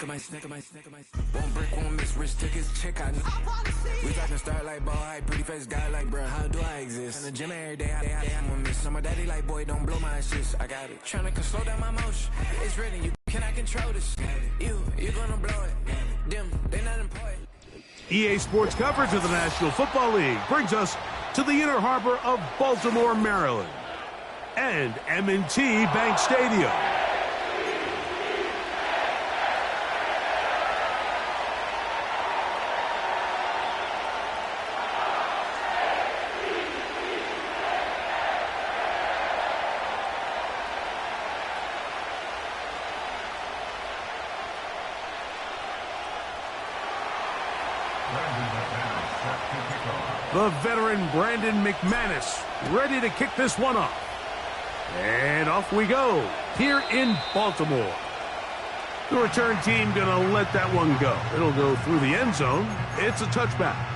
Won't break, won't miss, rich tickets, check out. We talking start like ball hype, pretty face guy like, bruh, how do I exist? In the gym every day, I'm gonna miss. I'm a daddy like, boy, don't blow my shit. I got it. Tryna slow down my motion. It's written, you cannot control this. You gonna blow it. Them, they not important. EA Sports coverage of the National Football League brings us to the inner harbor of Baltimore, Maryland, and M&T Bank Stadium. The veteran Brandon McManus ready to kick this one off. And off we go here in Baltimore. The return team going to let that one go. It'll go through the end zone. It's a touchback.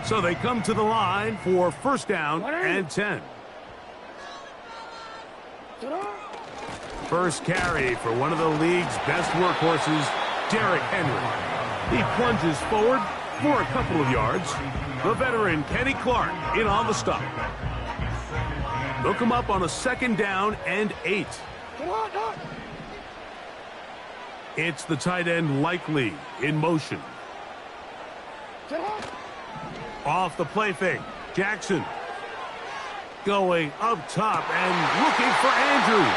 So they come to the line for first down and 10. First carry for one of the league's best workhorses, Derrick Henry. He plunges forward for a couple of yards. The veteran Kenny Clark in on the stop. They'll come up on a second down and 8. It's the tight end Likely in motion. Off the play fake, Jackson going up top and looking for Andrews.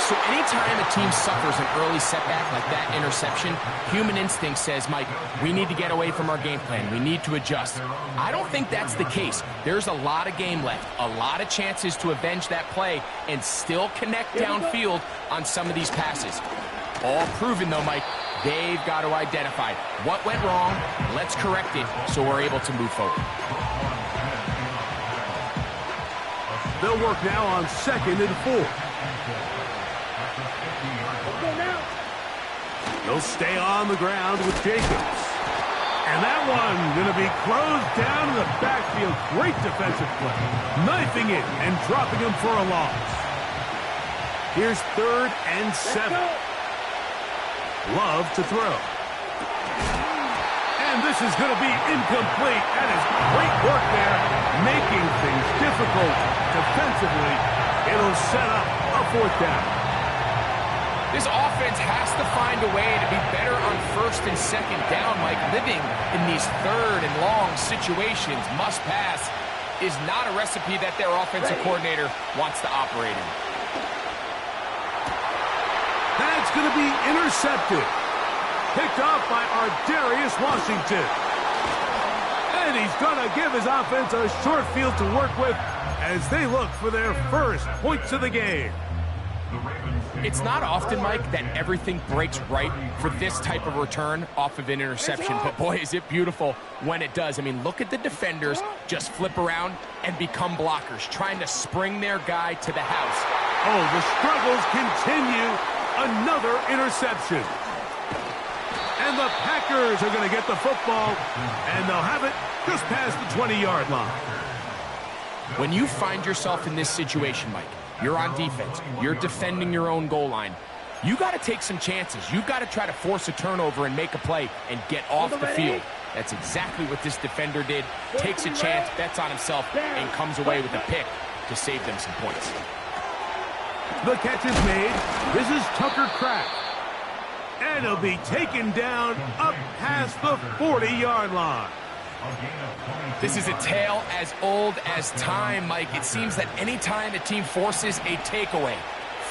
So anytime a team suffers an early setback like that interception, human instinct says, Mike, we need to get away from our game plan. We need to adjust. I don't think that's the case. There's a lot of game left, a lot of chances to avenge that play and still connect downfield on some of these passes. All proven, though, Mike. They've got to identify what went wrong. Let's correct it so we're able to move forward. They'll work now on second and 4. They'll stay on the ground with Jacobs. And that one going to be closed down in the backfield. Great defensive play. Knifing it and dropping him for a loss. Here's third and 7. Love to throw. And this is going to be incomplete. That is great work there, making things difficult defensively. It'll set up a fourth down. This offense has to find a way to be better on first and second down, Mike. Living in these third and long situations, must pass, is not a recipe that their offensive coordinator wants to operate in. That's going to be intercepted. Picked off by Darius Washington. And he's going to give his offense a short field to work with as they look for their first points of the game. It's not often, Mike, that everything breaks right for this type of return off of an interception. But boy, is it beautiful when it does. I mean, look at the defenders just flip around and become blockers, trying to spring their guy to the house. Oh, the struggles continue. Another interception. And the Packers are going to get the football, and they'll have it just past the 20-yard line. When you find yourself in this situation, Mike, you're on defense, you're defending your own goal line, you got to take some chances. You've got to try to force a turnover and make a play and get off the field. That's exactly what this defender did. Takes a chance, bets on himself, and comes away with a pick to save them some points. The catch is made. This is Tucker Kraft. And he'll be taken down up past the 40-yard line. This is a tale as old as time, Mike. It seems that anytime a team forces a takeaway,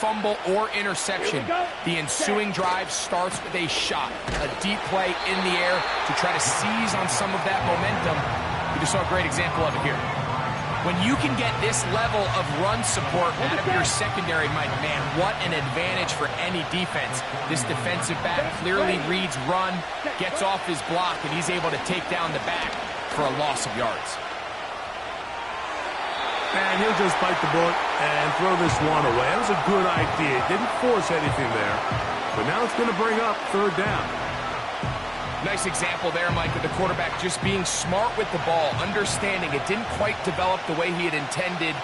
fumble, or interception, the ensuing drive starts with a shot, a deep play in the air to try to seize on some of that momentum. We just saw a great example of it here. When you can get this level of run support out of your secondary, Mike, man, what an advantage for any defense. This defensive back clearly reads run, gets off his block, and he's able to take down the back for a loss of yards. And he'll just bite the bullet and throw this one away. That was a good idea. Didn't force anything there. But now it's going to bring up third down. Nice example there, Mike, of the quarterback just being smart with the ball, understanding it didn't quite develop the way he had intended.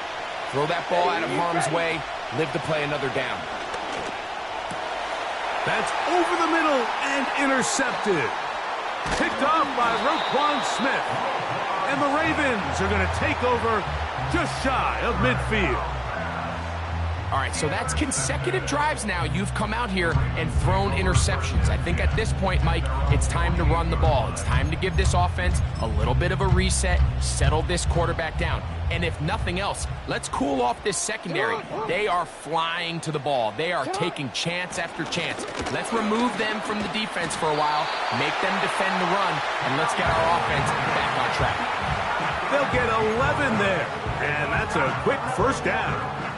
Throw that ball out of harm's way, live to play another down. That's over the middle and intercepted. Picked off by Roquan Smith. And the Ravens are going to take over just shy of midfield. All right, so that's consecutive drives now. You've come out here and thrown interceptions. I think at this point, Mike, it's time to run the ball. It's time to give this offense a little bit of a reset, settle this quarterback down. And if nothing else, let's cool off this secondary. They are flying to the ball. They are taking chance after chance. Let's remove them from the defense for a while, make them defend the run, and let's get our offense back on track. They'll get 11 there, and that's a quick first down.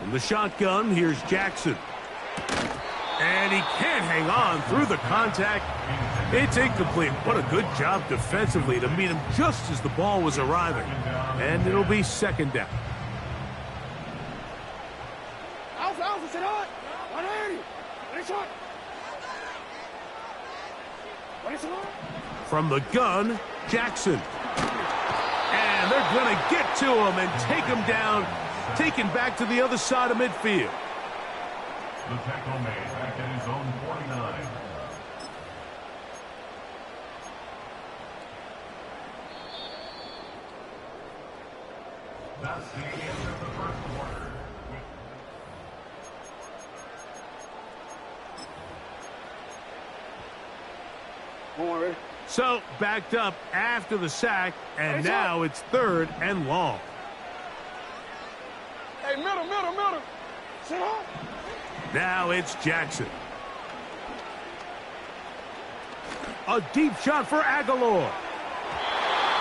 From the shotgun, here's Jackson. And he can't hang on through the contact. It's incomplete. What a good job defensively to meet him just as the ball was arriving. And it'll be second down. From the gun, Jackson. And they're going to get to him and take him down, taken back to the other side of midfield. The tackle made back in his own 49. That's the end of the first quarter. So, backed up after the sack, and now it's third and long. Hey, middle. Sit up. Now it's Jackson. A deep shot for Aguilar.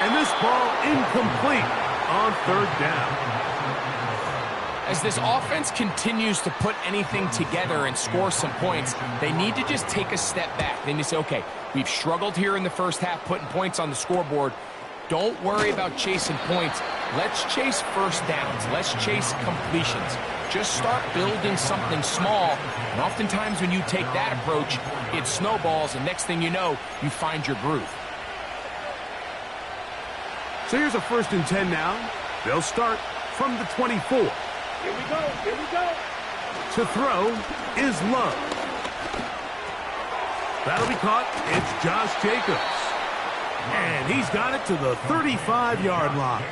And this ball incomplete on third down. As this offense continues to put anything together and score some points, they need to just take a step back. They need to say, okay, we've struggled here in the first half putting points on the scoreboard. Don't worry about chasing points. Let's chase first downs. Let's chase completions. Just start building something small. And oftentimes when you take that approach, it snowballs, and next thing you know, you find your groove. So here's a 1st and 10 now. They'll start from the 24. Here we go. To throw is Love. That'll be caught. It's Josh Jacobs. And he's got it to the 35-yard line.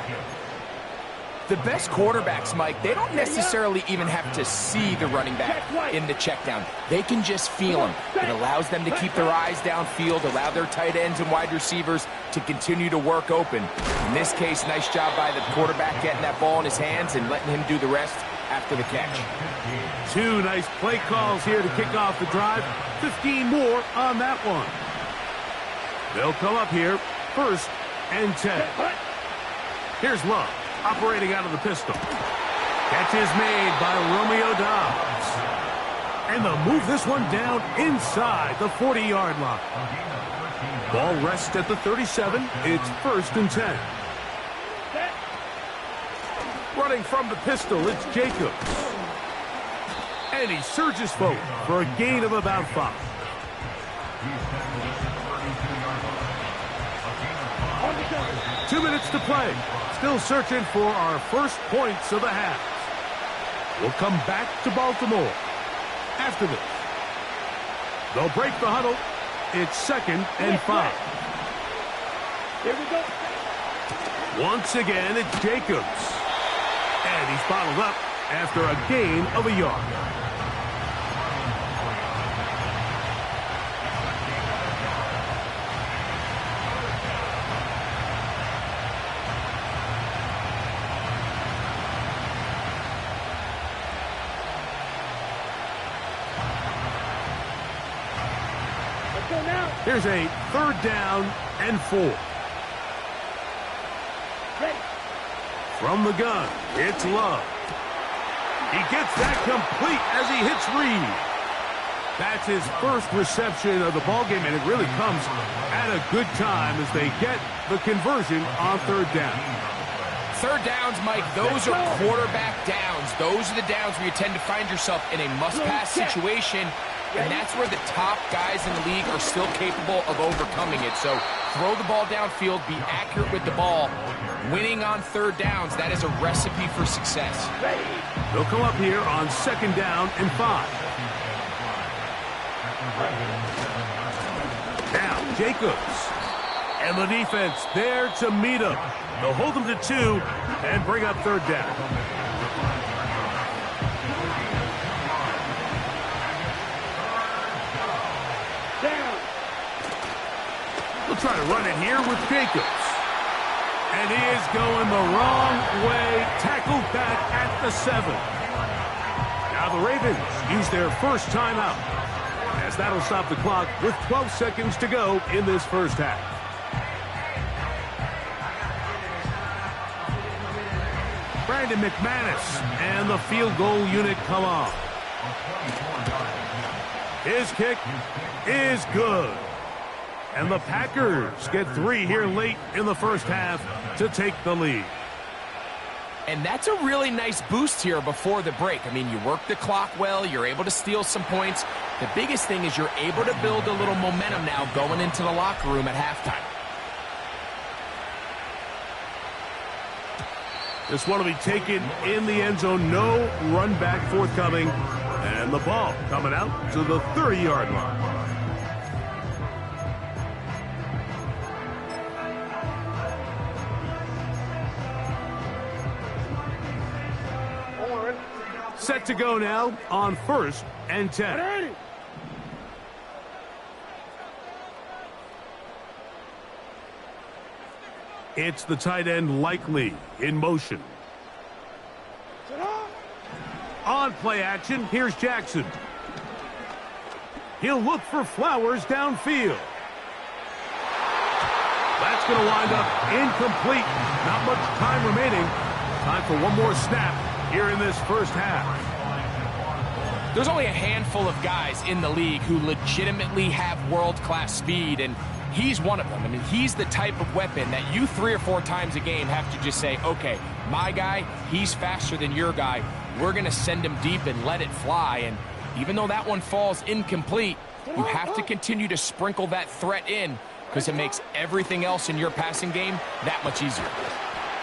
The best quarterbacks, Mike, they don't necessarily even have to see the running back in the check down. They can just feel him. It allows them to keep their eyes downfield, allow their tight ends and wide receivers to continue to work open. In this case, nice job by the quarterback getting that ball in his hands and letting him do the rest after the catch. 2 nice play calls here to kick off the drive. 15 more on that one. They'll come up here, 1st and 10. Here's Love, operating out of the pistol. Catch is made by Romeo Dobbs. And they'll move this one down inside the 40-yard line. Ball rests at the 37. It's 1st and 10. Running from the pistol, it's Jacobs. And he surges forward for a gain of about 5. 2 minutes to play. Still searching for our first points of the half. We'll come back to Baltimore after this. They'll break the huddle. It's 2nd and 5. Here we go. Once again, it's Jacobs. And he's bottled up after a gain of a yard. Here's a 3rd down and 4. Ready. From the gun, it's Love. He gets that complete as he hits Reed. That's his first reception of the ballgame, and it really comes at a good time as they get the conversion on third down. Third downs, Mike, those are quarterback downs. Those are the downs where you tend to find yourself in a must-pass situation, and that's where the top guys in the league are still capable of overcoming it. So throw the ball downfield, be accurate with the ball. Winning on third downs, that is a recipe for success. They'll come up here on 2nd down and 5. Now, Jacobs. And the defense there to meet him. They'll hold him to 2 and bring up third down. We'll try to run it here with Jacobs. And he is going the wrong way. Tackled back at the 7. Now the Ravens use their first timeout, as that'll stop the clock with 12 seconds to go in this first half. Brandon McManus and the field goal unit come on. His kick is good. And the Packers get 3 here late in the first half to take the lead. And that's a really nice boost here before the break. I mean, you work the clock well, you're able to steal some points. The biggest thing is you're able to build a little momentum now going into the locker room at halftime. This one will be taken in the end zone. No run back forthcoming. And the ball coming out to the 30-yard line. Set to go now on 1st and 10. It's the tight end Likely in motion. On play action, here's Jackson. He'll look for Flowers downfield. That's going to wind up incomplete. Not much time remaining. Time for one more snap here in this first half. There's only a handful of guys in the league who legitimately have world-class speed, and he's one of them. I mean, he's the type of weapon that you 3 or 4 times a game have to just say, okay, my guy, he's faster than your guy. We're going to send him deep and let it fly. And even though that one falls incomplete, you have to continue to sprinkle that threat in because it makes everything else in your passing game that much easier.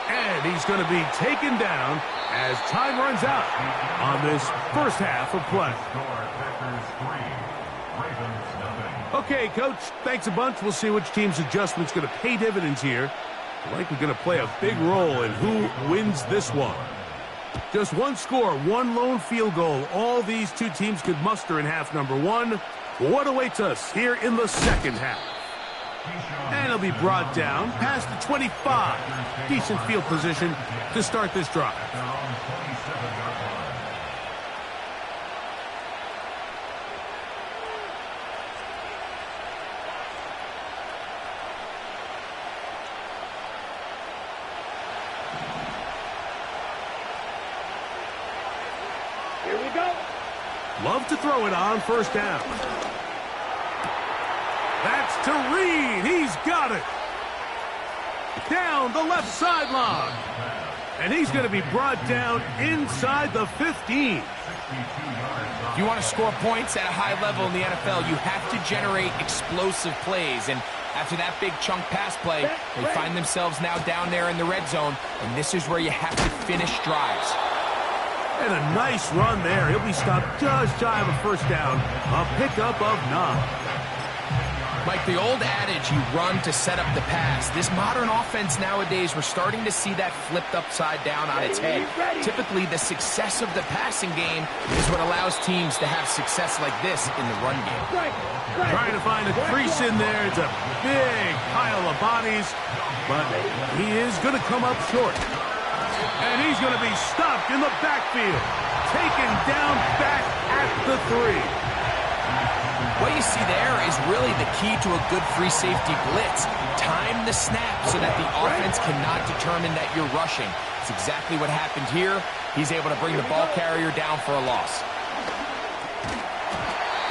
And he's going to be taken down as time runs out on this first half of play. Okay, Coach, thanks a bunch. We'll see which team's adjustment's going to pay dividends here. Likely going to play a big role in who wins this one. Just one score, one lone field goal. All these two teams could muster in half number 1. What awaits us here in the second half? And he'll be brought down past the 25. Decent field position to start this drive. Here we go. Love to throw it on first down. That's to Reed. He's got it. Down the left sideline. And he's going to be brought down inside the 15. If you want to score points at a high level in the NFL, you have to generate explosive plays. And after that big chunk pass play, they find themselves now down there in the red zone. And this is where you have to finish drives. And a nice run there. He'll be stopped just shy of a first down. A pickup of 9. Like the old adage, you run to set up the pass. This modern offense nowadays, we're starting to see that flipped upside down on its head. Typically, the success of the passing game is what allows teams to have success like this in the run game. Trying to find a crease in there. It's a big pile of bodies, but he is going to come up short. And he's going to be stopped in the backfield. Taken down back at the 3. What you see there is really the key to a good free safety blitz. Time the snap so that the offense cannot determine that you're rushing. It's exactly what happened here. He's able to bring the ball carrier down for a loss.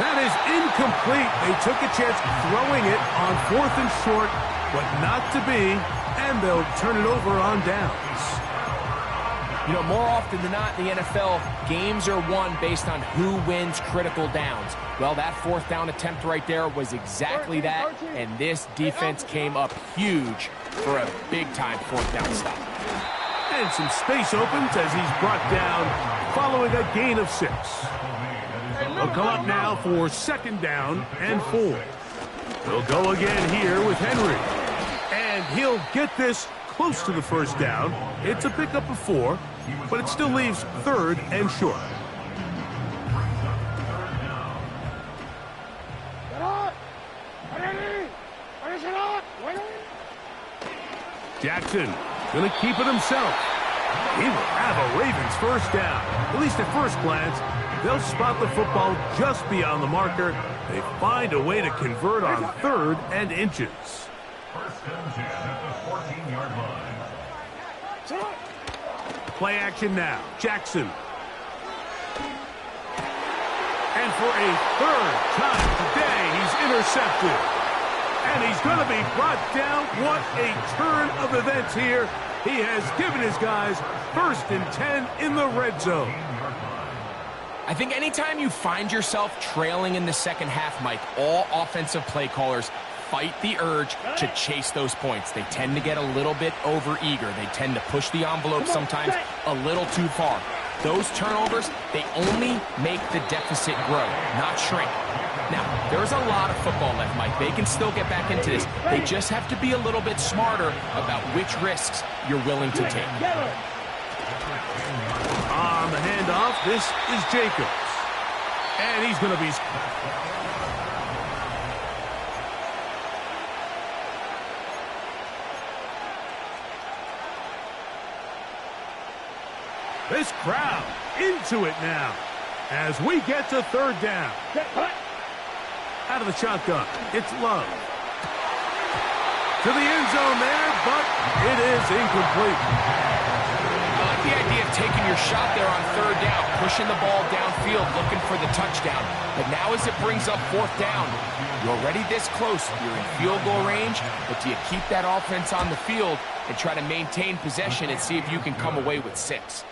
That is incomplete. They took a chance throwing it on 4th and short, but not to be, and they'll turn it over on downs. You know, more often than not in the NFL, games are won based on who wins critical downs. Well, that 4th down attempt right there was exactly that, and this defense came up huge for a big-time 4th down stop. And some space opens as he's brought down following a gain of 6. They'll come up now for 2nd down and 4. They'll go again here with Henry. And he'll get this close to the 1st down. It's a pickup of 4, but it still leaves 3rd and short. Jackson gonna keep it himself. He will have a Ravens 1st down. At least at first glance, they'll spot the football just beyond the marker. They find a way to convert on 3rd and inches. 1st and 10 at the 14-yard line. Play action now. Jackson. And for a 3rd time today, he's intercepted. And he's going to be brought down. What a turn of events here. He has given his guys 1st and 10 in the red zone. I think anytime you find yourself trailing in the 2nd half, Mike, all offensive play callers fight the urge to chase those points. They tend to get a little bit overeager. They tend to push the envelope sometimes a little too far. Those turnovers, they only make the deficit grow, not shrink. Now, there's a lot of football left, Mike. They can still get back into this. They just have to be a little bit smarter about which risks you're willing to take. On the handoff, this is Jacobs. And he's going to be... This crowd into it now as we get to 3rd down. Out of the shotgun, it's Love. To the end zone there, but it is incomplete. I like the idea of taking your shot there on 3rd down, pushing the ball downfield, looking for the touchdown. But now as it brings up 4th down, you're already this close. You're in field goal range, but do you keep that offense on the field and try to maintain possession and see if you can come away with 6?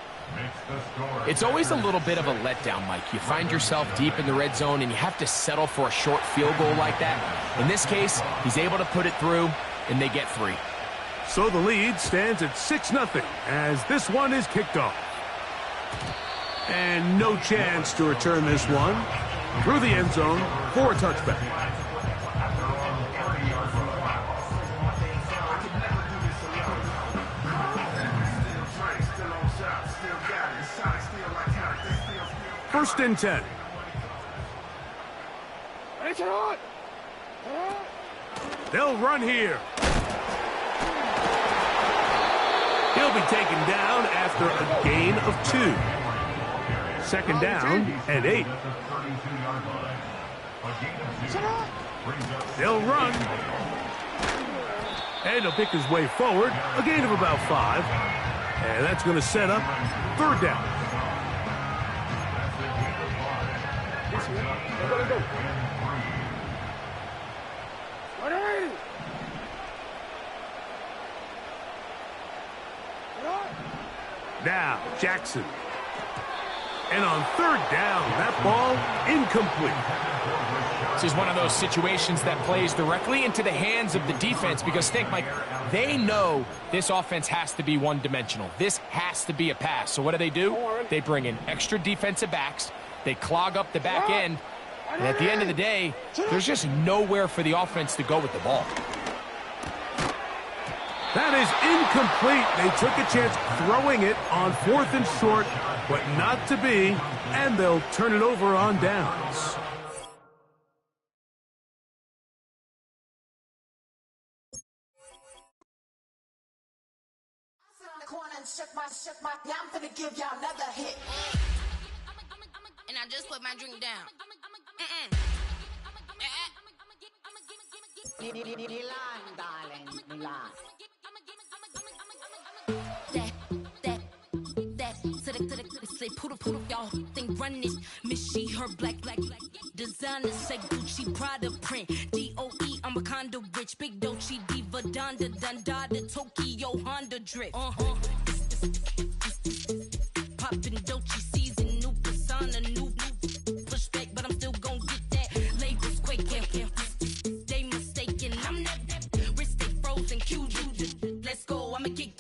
It's always a little bit of a letdown, Mike. You find yourself deep in the red zone and you have to settle for a short field goal like that. In this case, he's able to put it through, and they get 3. So the lead stands at 6-0 as this one is kicked off. And no chance to return this one through the end zone for a touchback. First and 10. They'll run here. He'll be taken down after a gain of 2. 2nd down and 8. They'll run. And he'll pick his way forward. A gain of about 5. And that's going to set up 3rd down. Now, Jackson. And on 3rd down, that ball incomplete. This is one of those situations that plays directly into the hands of the defense because think, Mike, they know this offense has to be one-dimensional. This has to be a pass. So what do? They bring in extra defensive backs. They clog up the back end. And at the end of the day, there's just nowhere for the offense to go with the ball. That is incomplete. They took a chance throwing it on 4th and short, but not to be, and they'll turn it over on downs. I'm finna give y'all another hit. And I just put my drink down. Milan, darling, Milan. That, to the say put y'all think run this. Miss she her black designer say Gucci Prada print. DOE I'm a condo rich. Big Dolce Diva Donda Dundada Tokyo Honda drip. Poppin' Dolce season, new persona, new pushback, but I'm still gon' get that. Labels quaking, they mistaken. I'm that wrist stay frozen, Q. Let's go, I'ma get.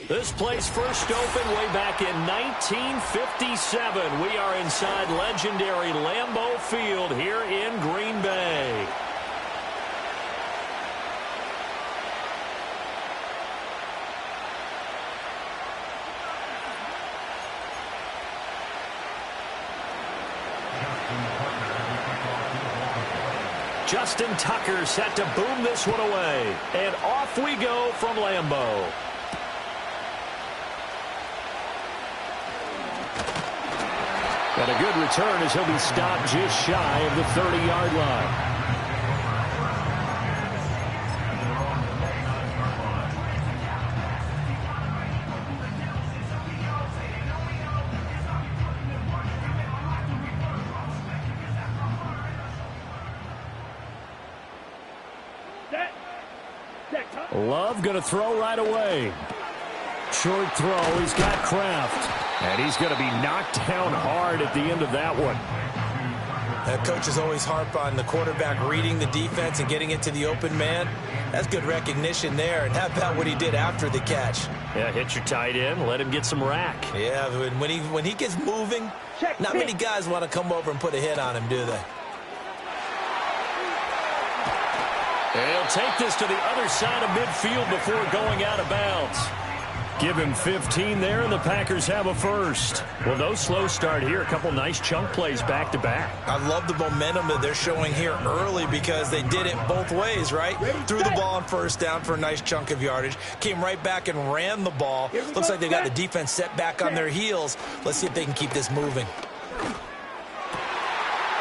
This place first opened way back in 1957. We are inside legendary Lambeau Field here in Green Bay. Justin Tucker set to boom this one away. And off we go from Lambeau. And a good return as he'll be stopped just shy of the 30-yard line. Love going to throw right away. Short throw. He's got Kraft. And he's going to be knocked down hard at the end of that one. Coaches always harp on the quarterback reading the defense and getting it to the open man. That's good recognition there. And how about what he did after the catch? Yeah, hit your tight end, let him get some rack. Yeah, when he gets moving, not many guys want to come over and put a hit on him, do they? And he'll take this to the other side of midfield before going out of bounds. Give him 15 there, and the Packers have a first. Well, no slow start here. A couple nice chunk plays back-to-back. I love the momentum that they're showing here early because they did it both ways, right? Threw the ball on first down for a nice chunk of yardage. Came right back and ran the ball. Looks like they got the defense set back on their heels. Let's see if they can keep this moving.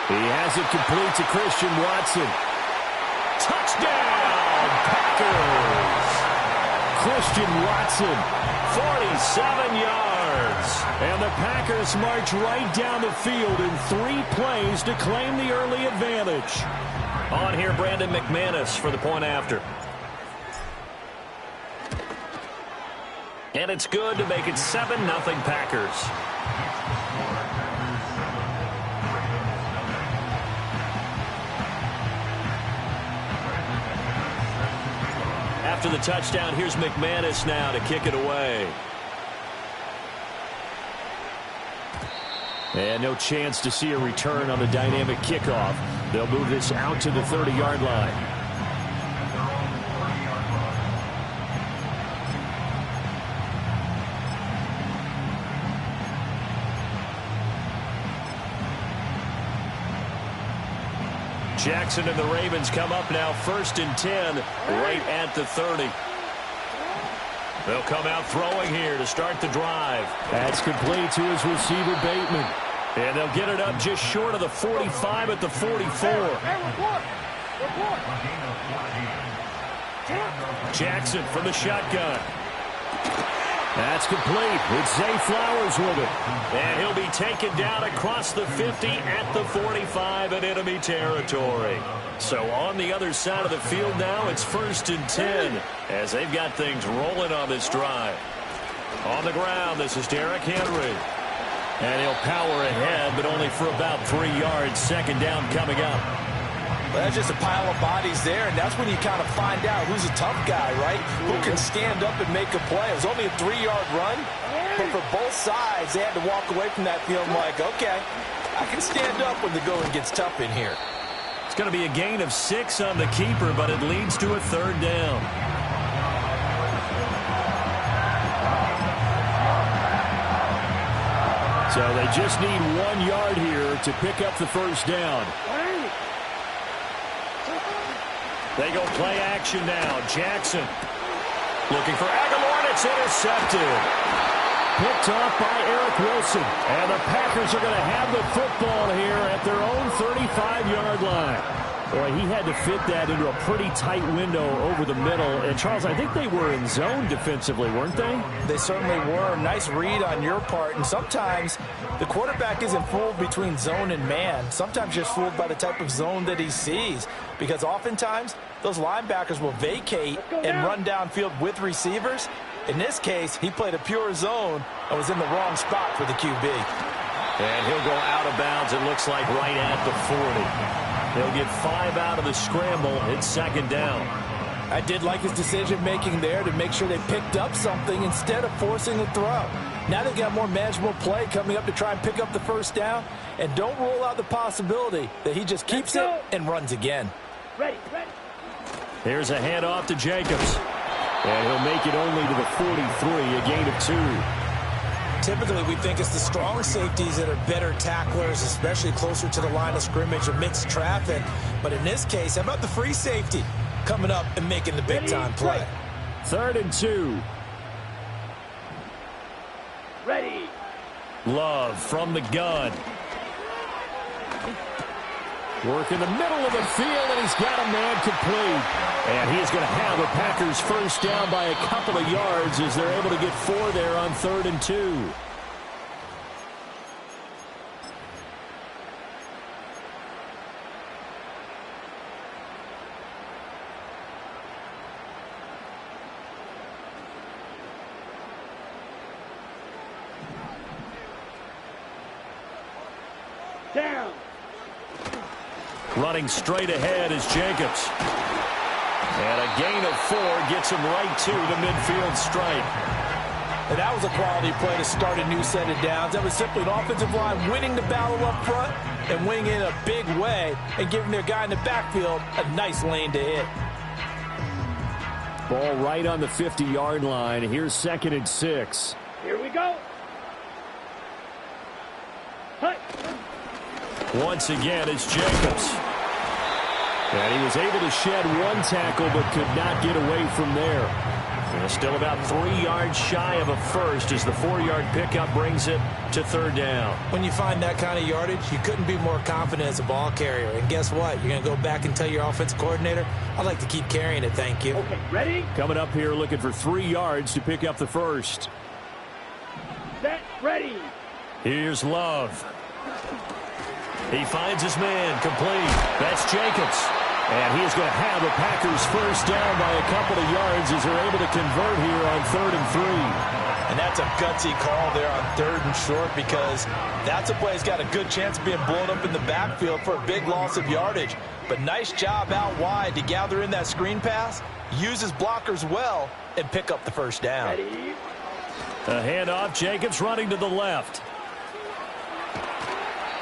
He has it complete to Christian Watson. Touchdown, Packers! Christian Watson, 47 yards. And the Packers march right down the field in 3 plays to claim the early advantage. On here, Brandon McManus for the point after. And it's good to make it 7-0 Packers. After the touchdown, here's McManus now to kick it away. And no chance to see a return on the dynamic kickoff. They'll move this out to the 30-yard line. Jackson and the Ravens come up now 1st and 10 right at the 30. They'll come out throwing here to start the drive. That's complete to his receiver, Bateman. And they'll get it up just short of the 45 at the 44. Jackson from the shotgun. That's complete. It's Zay Flowers with it. And he'll be taken down across the 50 at the 45 in enemy territory. So on the other side of the field now, it's 1st and 10 as they've got things rolling on this drive. On the ground, this is Derrick Henry. And he'll power ahead, but only for about 3 yards. 2nd down coming up. Well, that's just a pile of bodies there, and that's when you kind of find out who's a tough guy, right? Who can stand up and make a play. It was only a 3-yard run, but for both sides, they had to walk away from that feeling like, okay, I can stand up when the going gets tough in here. It's going to be a gain of 6 on the keeper, but it leads to a 3rd down. So So they just need 1 yard here to pick up the first down. They go play action now. Jackson looking for Aguilar, and it's intercepted. Picked off by Eric Wilson. And the Packers are going to have the football here at their own 35-yard line. Boy, he had to fit that into a pretty tight window over the middle. And, Charles, I think they were in zone defensively, weren't they? They certainly were. Nice read on your part. And sometimes the quarterback isn't fooled between zone and man. Sometimes just fooled by the type of zone that he sees. Because oftentimes, those linebackers will vacate and run downfield with receivers. In this case, he played a pure zone and was in the wrong spot for the QB. And he'll go out of bounds, it looks like, right at the 40. They'll get 5 out of the scramble. It's second down. I did like his decision-making there to make sure they picked up something instead of forcing a throw. Now they've got more manageable play coming up to try and pick up the first down. And don't rule out the possibility that he just keeps it and runs again. Ready. Here's a handoff to Jacobs. And he'll make it only to the 43, a gain of 2. Typically, we think it's the strong safeties that are better tacklers, especially closer to the line of scrimmage amidst traffic. But in this case, how about the free safety coming up and making the big-time play? 3rd and 2. Ready. Love from the gun. Work in the middle of the field, and he's got a man complete. And he is going to have a Packers first down by a couple of yards as they're able to get 4 there on 3rd and 2. Down. Running straight ahead is Jacobs. And a gain of 4 gets him right to the midfield stripe. And that was a quality play to start a new set of downs. That was simply an offensive line winning the battle up front and winning in a big way and giving their guy in the backfield a nice lane to hit. Ball right on the 50-yard line. Here's 2nd and 6. Here we go. Hi. Once again, it's Jacobs. And he was able to shed 1 tackle but could not get away from there. And still about 3 yards shy of a first as the 4-yard pickup brings it to 3rd down. When you find that kind of yardage, you couldn't be more confident as a ball carrier. And guess what? You're going to go back and tell your offensive coordinator, I'd like to keep carrying it, thank you. Okay, ready? Coming up here looking for 3 yards to pick up the first. Set, ready. Here's Love. He finds his man complete. That's Jacobs. And he is going to have the Packers first down by a couple of yards as they're able to convert here on 3rd and 3. And that's a gutsy call there on 3rd and short because that's a play that's got a good chance of being blown up in the backfield for a big loss of yardage. But nice job out wide to gather in that screen pass, use his blockers well, and pick up the first down. Ready. A handoff, Jacobs running to the left.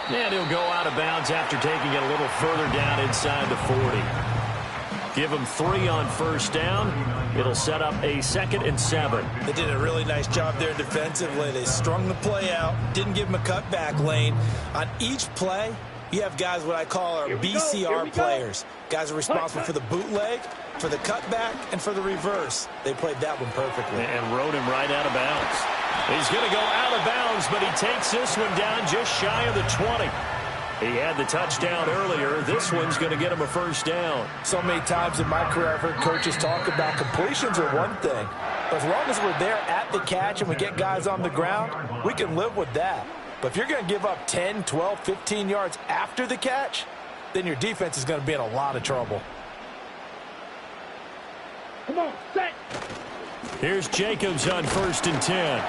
And he'll go out of bounds after taking it a little further down inside the 40. Give him 3 on first down. It'll set up a 2nd and 7. They did a really nice job there defensively. They strung the play out, didn't give him a cutback lane. On each play, you have guys what I call our BCR players. Guys are responsible for the bootleg, for the cutback, and for the reverse. They played that one perfectly. And rode him right out of bounds. He's going to go out of bounds, but he takes this one down just shy of the 20. He had the touchdown earlier. This one's going to get him a first down. So many times in my career I've heard coaches talk about completions are one thing. But as long as we're there at the catch and we get guys on the ground, we can live with that. But if you're going to give up 10, 12, 15 yards after the catch, then your defense is going to be in a lot of trouble. Come on, set. Here's Jacobs on 1st and 10.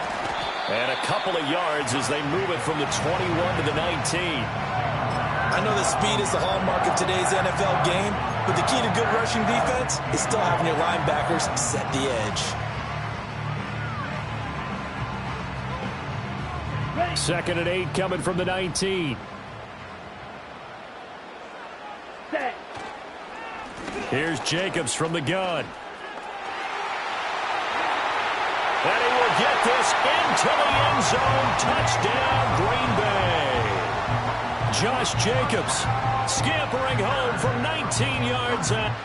And a couple of yards as they move it from the 21 to the 19. I know that speed is the hallmark of today's NFL game, but the key to good rushing defense is still having your linebackers set the edge. Ready. 2nd and 8 coming from the 19. Set. Here's Jacobs from the gun. And he will get this into the end zone. Touchdown, Green Bay. Josh Jacobs scampering home from 19 yards out.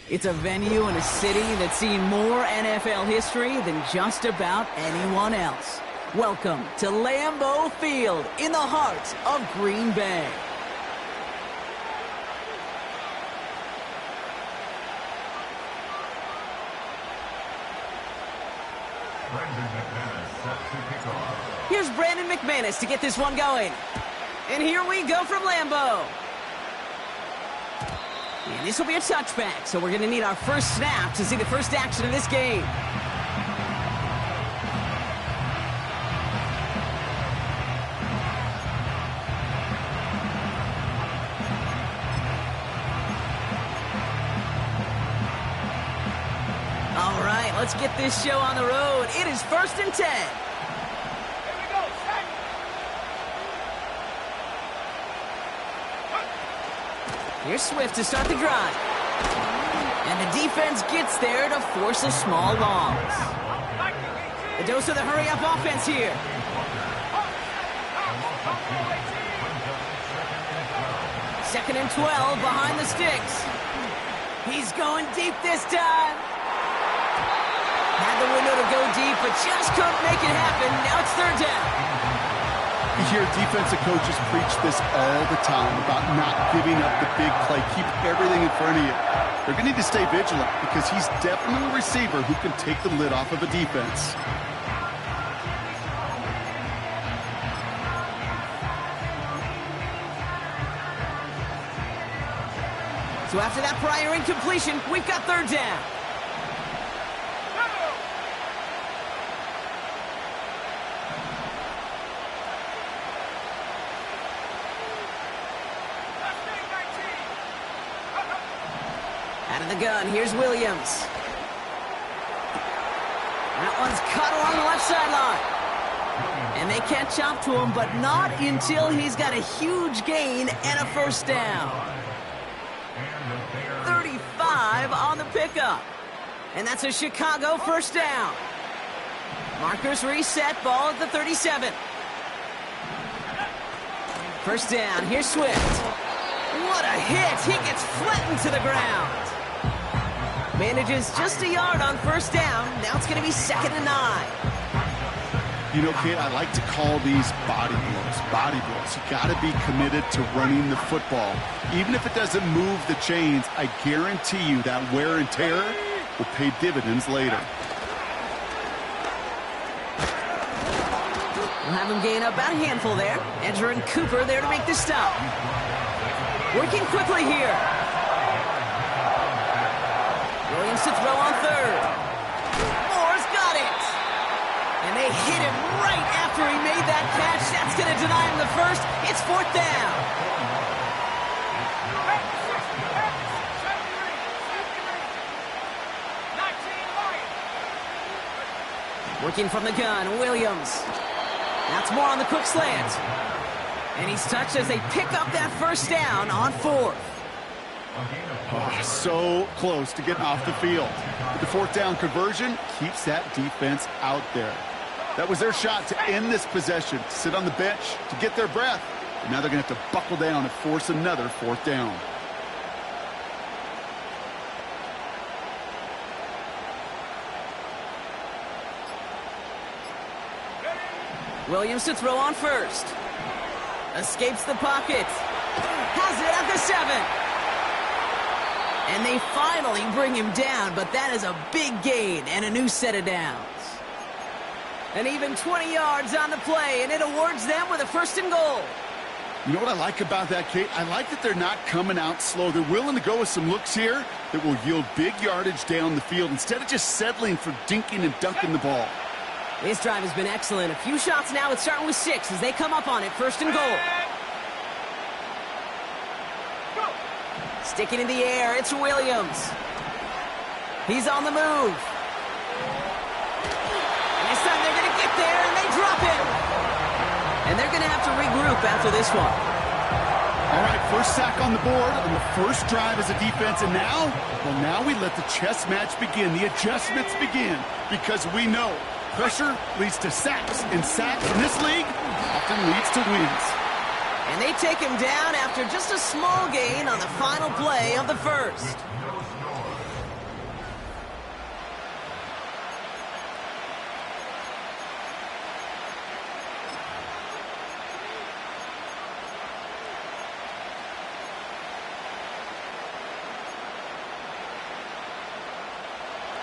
It's a venue and a city that's seen more NFL history than just about anyone else. Welcome to Lambeau Field in the heart of Green Bay. Here's Brandon McManus to get this one going. And here we go from Lambeau. And this will be a touchback, so we're going to need our first snap to see the first action of this game. All right, let's get this show on the road. It is 1st and 10. Here's Swift to start the drive. And the defense gets there to force a small loss. A dose of the hurry-up offense here. Second and 12 behind the sticks. He's going deep this time. Had the window to go deep, but just couldn't make it happen. Now it's 3rd down. You hear defensive coaches preach this all the time about not giving up the big play. Keep everything in front of you. They're going to need to stay vigilant because he's definitely a receiver who can take the lid off of a defense. So after that prior incompletion, we've got 3rd down. Out of the gun, here's Williams. That one's cut along the left sideline. And they catch up to him, but not until he's got a huge gain and a first down. 35 on the pickup. And that's a Chicago first down. Markers reset, ball at the 37. First down, here's Swift. What a hit! He gets flattened to the ground. Manages just a yard on first down. Now it's going to be 2nd and 9. You know, Kate, I like to call these body blows. Body blows. You got to be committed to running the football. Even if it doesn't move the chains, I guarantee you that wear and tear will pay dividends later. We'll have him gain up about a handful there. Edger and Cooper there to make the stop. Working quickly here. Williams to throw on 3rd. Moore's got it. And they hit him right after he made that catch. That's going to deny him the first. It's 4th down. Working from the gun, Williams. That's more on the quick slant. And he's touched as they pick up that first down on 4th. Oh, so close to getting off the field. But the 4th down conversion keeps that defense out there. That was their shot to end this possession, to sit on the bench, to get their breath. And now they're going to have to buckle down and force another fourth down. Williams to throw on first. Escapes the pocket. Has it at the 7. And they finally bring him down, but that is a big gain and a new set of downs. And even 20 yards on the play, and it awards them with a 1st and goal. You know what I like about that, Kate? I like that they're not coming out slow. They're willing to go with some looks here that will yield big yardage down the field instead of just settling for dinking and dunking the ball. This drive has been excellent. A few shots now. It's starting with 6 as they come up on it. 1st and goal. Sticking in the air. It's Williams. He's on the move. And this time they're going to get there, and they drop him. And they're going to have to regroup after this one. All right, first sack on the board on the first drive as a defense. And now, well, now we let the chess match begin. The adjustments begin because we know pressure leads to sacks, and sacks in this league often leads to wins. And they take him down after just a small gain on the final play of the first.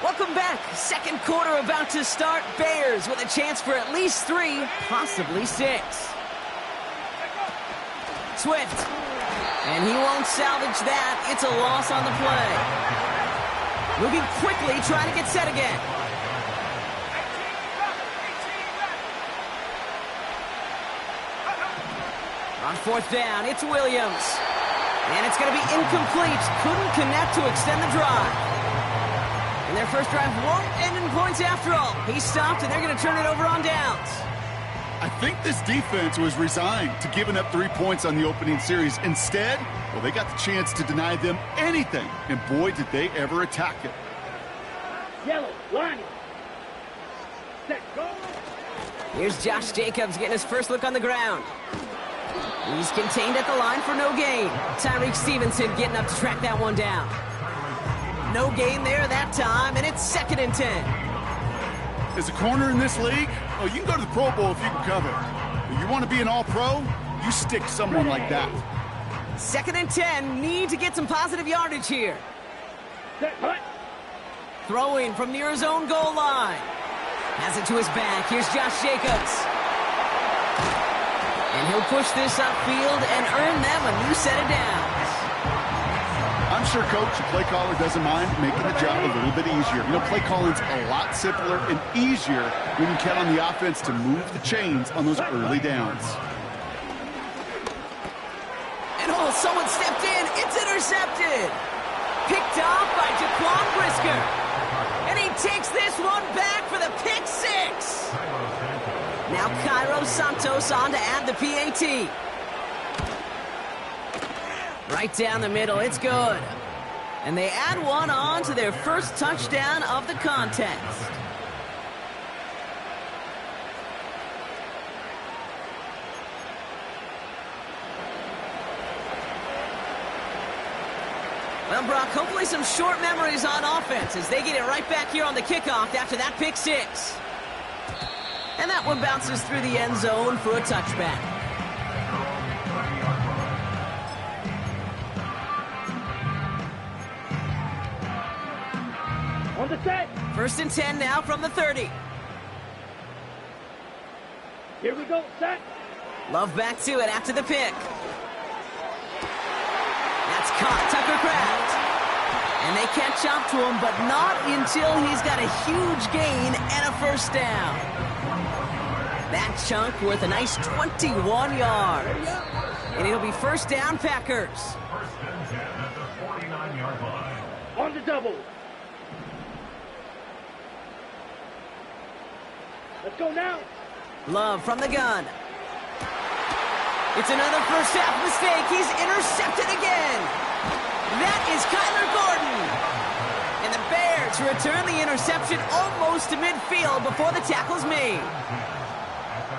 Welcome back. Second quarter about to start. Bears with a chance for at least 3, possibly 6. Swift. And he won't salvage that. It's a loss on the play. Moving quickly, trying to get set again. On 4th down, it's Williams. And it's going to be incomplete. Couldn't connect to extend the drive. And their first drive won't end in points after all. He stopped, and they're going to turn it over on downs. I think this defense was resigned to giving up 3 points on the opening series. Instead, well, they got the chance to deny them anything. And boy, did they ever attack it. Yellow, line. Set, go. Here's Josh Jacobs getting his first look on the ground. He's contained at the line for no gain. Tyreek Stevenson getting up to track that one down. No gain there that time, and it's 2nd and 10. As a corner in this league, oh, you can go to the Pro Bowl if you can cover. But you want to be an all-pro, you stick someone like that. 2nd and 10, need to get some positive yardage here. Set, hut. Throwing from near his own goal line. Has it to his back. Here's Josh Jacobs. And he'll push this upfield and earn them a new set of downs. I'm sure, Coach, the play caller doesn't mind making the job a little bit easier. You know, play calling's a lot simpler and easier when you count on the offense to move the chains on those early downs. And oh, someone stepped in. It's intercepted. Picked off by Jaquan Brisker. And he takes this one back for the pick 6. Now Cairo Santos on to add the PAT. Right down the middle, it's good. And they add one on to their first touchdown of the contest. Well, Brock, hopefully some short memories on offense as they get it right back here on the kickoff after that pick 6. And that one bounces through the end zone for a touchback. On the set. 1st and 10 now from the 30. Here we go, set. Love back to it after the pick. That's caught, Tucker Kraft. And they catch up to him, but not until he's got a huge gain and a first down. That chunk worth a nice 21 yards. And it'll be first down, Packers. 1st and 10 at the 49-yard line. On the double. Let's go now. Love from the gun. It's another first half mistake. He's intercepted again. That is Kyler Gordon. And the Bears to return the interception almost to midfield before the tackle's made.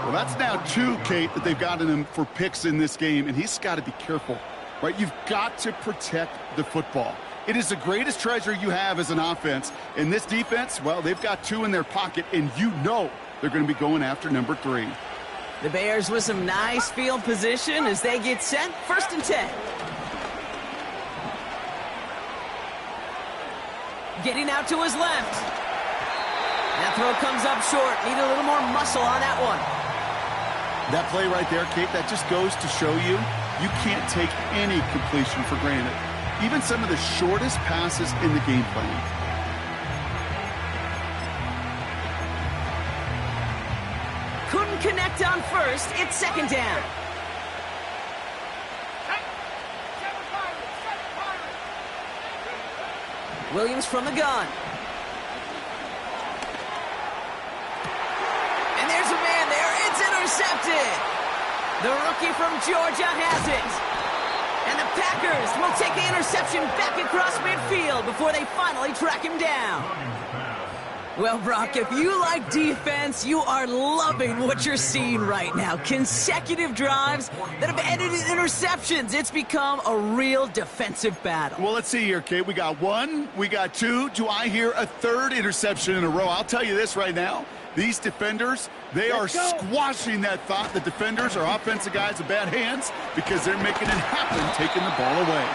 Well, that's now 2, Kate, that they've gotten him for picks in this game, and he's got to be careful, right? You've got to protect the football. It is the greatest treasure you have as an offense. In this defense, well, they've got 2 in their pocket, and you know they're going to be going after number 3. The Bears with some nice field position as they get set. 1st and 10. Getting out to his left. That throw comes up short. Need a little more muscle on that one. That play right there, Kate, that just goes to show you can't take any completion for granted. Even some of the shortest passes in the game plan. Couldn't connect on 1st. It's 2nd down. Williams from the gun. And there's a man there. It's intercepted. The rookie from Georgia has it. And the Packers will take the interception back across midfield before they finally track him down. Well, Brock, if you like defense, you are loving what you're seeing right now. Consecutive drives that have ended in interceptions. It's become a real defensive battle. Well, let's see here, Kate. We got 1, we got 2. Do I hear a 3rd interception in a row? I'll tell you this right now. These defenders, they are squashing that thought. The defenders are offensive guys with bad hands because they're making it happen, taking the ball away.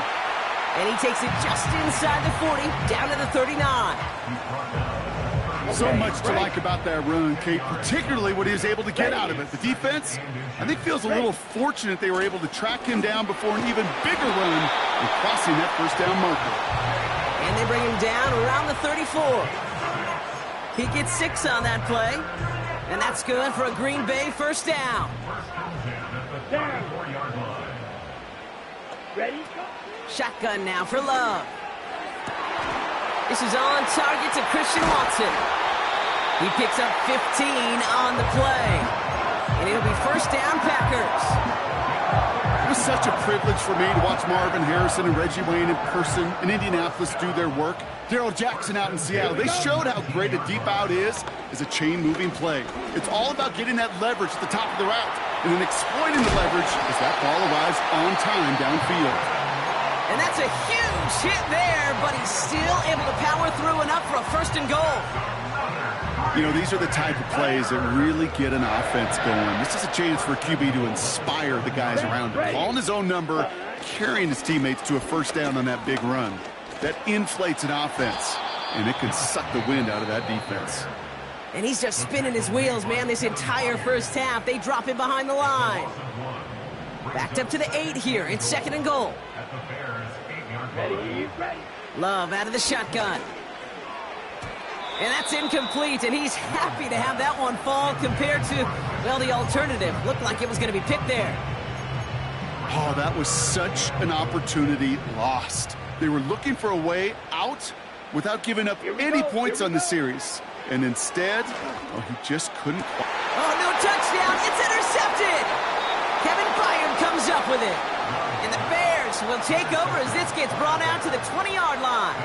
And he takes it just inside the 40, down to the 39. So much to like about that run, Kate, particularly what he was able to get out of it. The defense, I think, feels a little fortunate they were able to track him down before an even bigger run and crossing that 1st down marker. And they bring him down around the 34. He gets 6 on that play, and that's good for a Green Bay 1st down. Ready? Shotgun now for Love. This is on target to Christian Watson. He picks up 15 on the play. And it'll be 1st down Packers. It was such a privilege for me to watch Marvin Harrison and Reggie Wayne in person in Indianapolis do their work. Darryl Jackson out in Seattle. They showed how great a deep out is as a chain-moving play. It's all about getting that leverage at the top of the route and then exploiting the leverage as that ball arrives on time downfield. And that's a huge hit there, but he's still able to power through enough for a 1st and goal. You know, these are the type of plays that really get an offense going. This is a chance for a QB to inspire the guys around him. Calling his own number, carrying his teammates to a 1st down on that big run. That inflates an offense, and it can suck the wind out of that defense. And he's just spinning his wheels, man, this entire 1st half. They drop him behind the line. Backed up to the 8 here. It's 2nd and goal. Ready? Love out of the shotgun. And that's incomplete, and he's happy to have that one fall compared to, well, the alternative. Looked like it was going to be picked there. Oh, that was such an opportunity lost. They were looking for a way out without giving up any points on the series. And instead, oh, he just couldn't. Oh, no touchdown. It's intercepted. Kevin Byard comes up with it. And the Bears will take over as this gets brought out to the 20-yard line.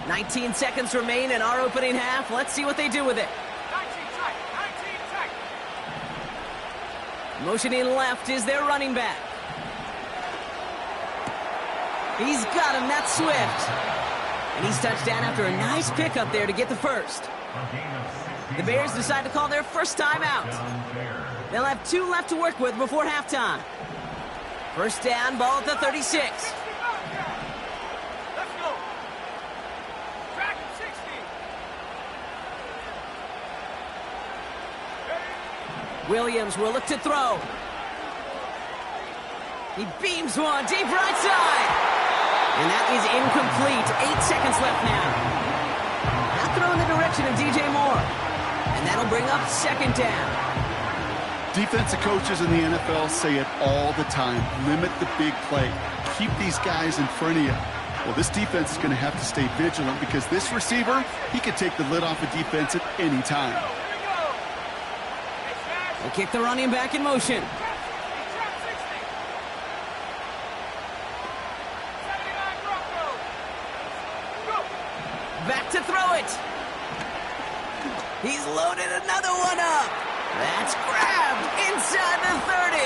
"19 seconds remain in our opening half. Let's see what they do with it. 19 tight. Motioning left is their running back. He's got him. That's Swift. And he's touched down after a nice pickup there to get the 1st. The Bears decide to call their 1st time out. They'll have 2 left to work with before halftime. 1st down, ball at the 36. Williams will look to throw. He beams one deep right side. And that is incomplete. 8 seconds left now. Now throw in the direction of DJ Moore. And that'll bring up 2nd down. Defensive coaches in the NFL say it all the time. Limit the big play. Keep these guys in front of you. Well, this defense is going to have to stay vigilant because this receiver, he could take the lid off a defense at any time. They kick the running back in motion. Back to throw it. He's loaded another one up. That's grabbed inside the 30.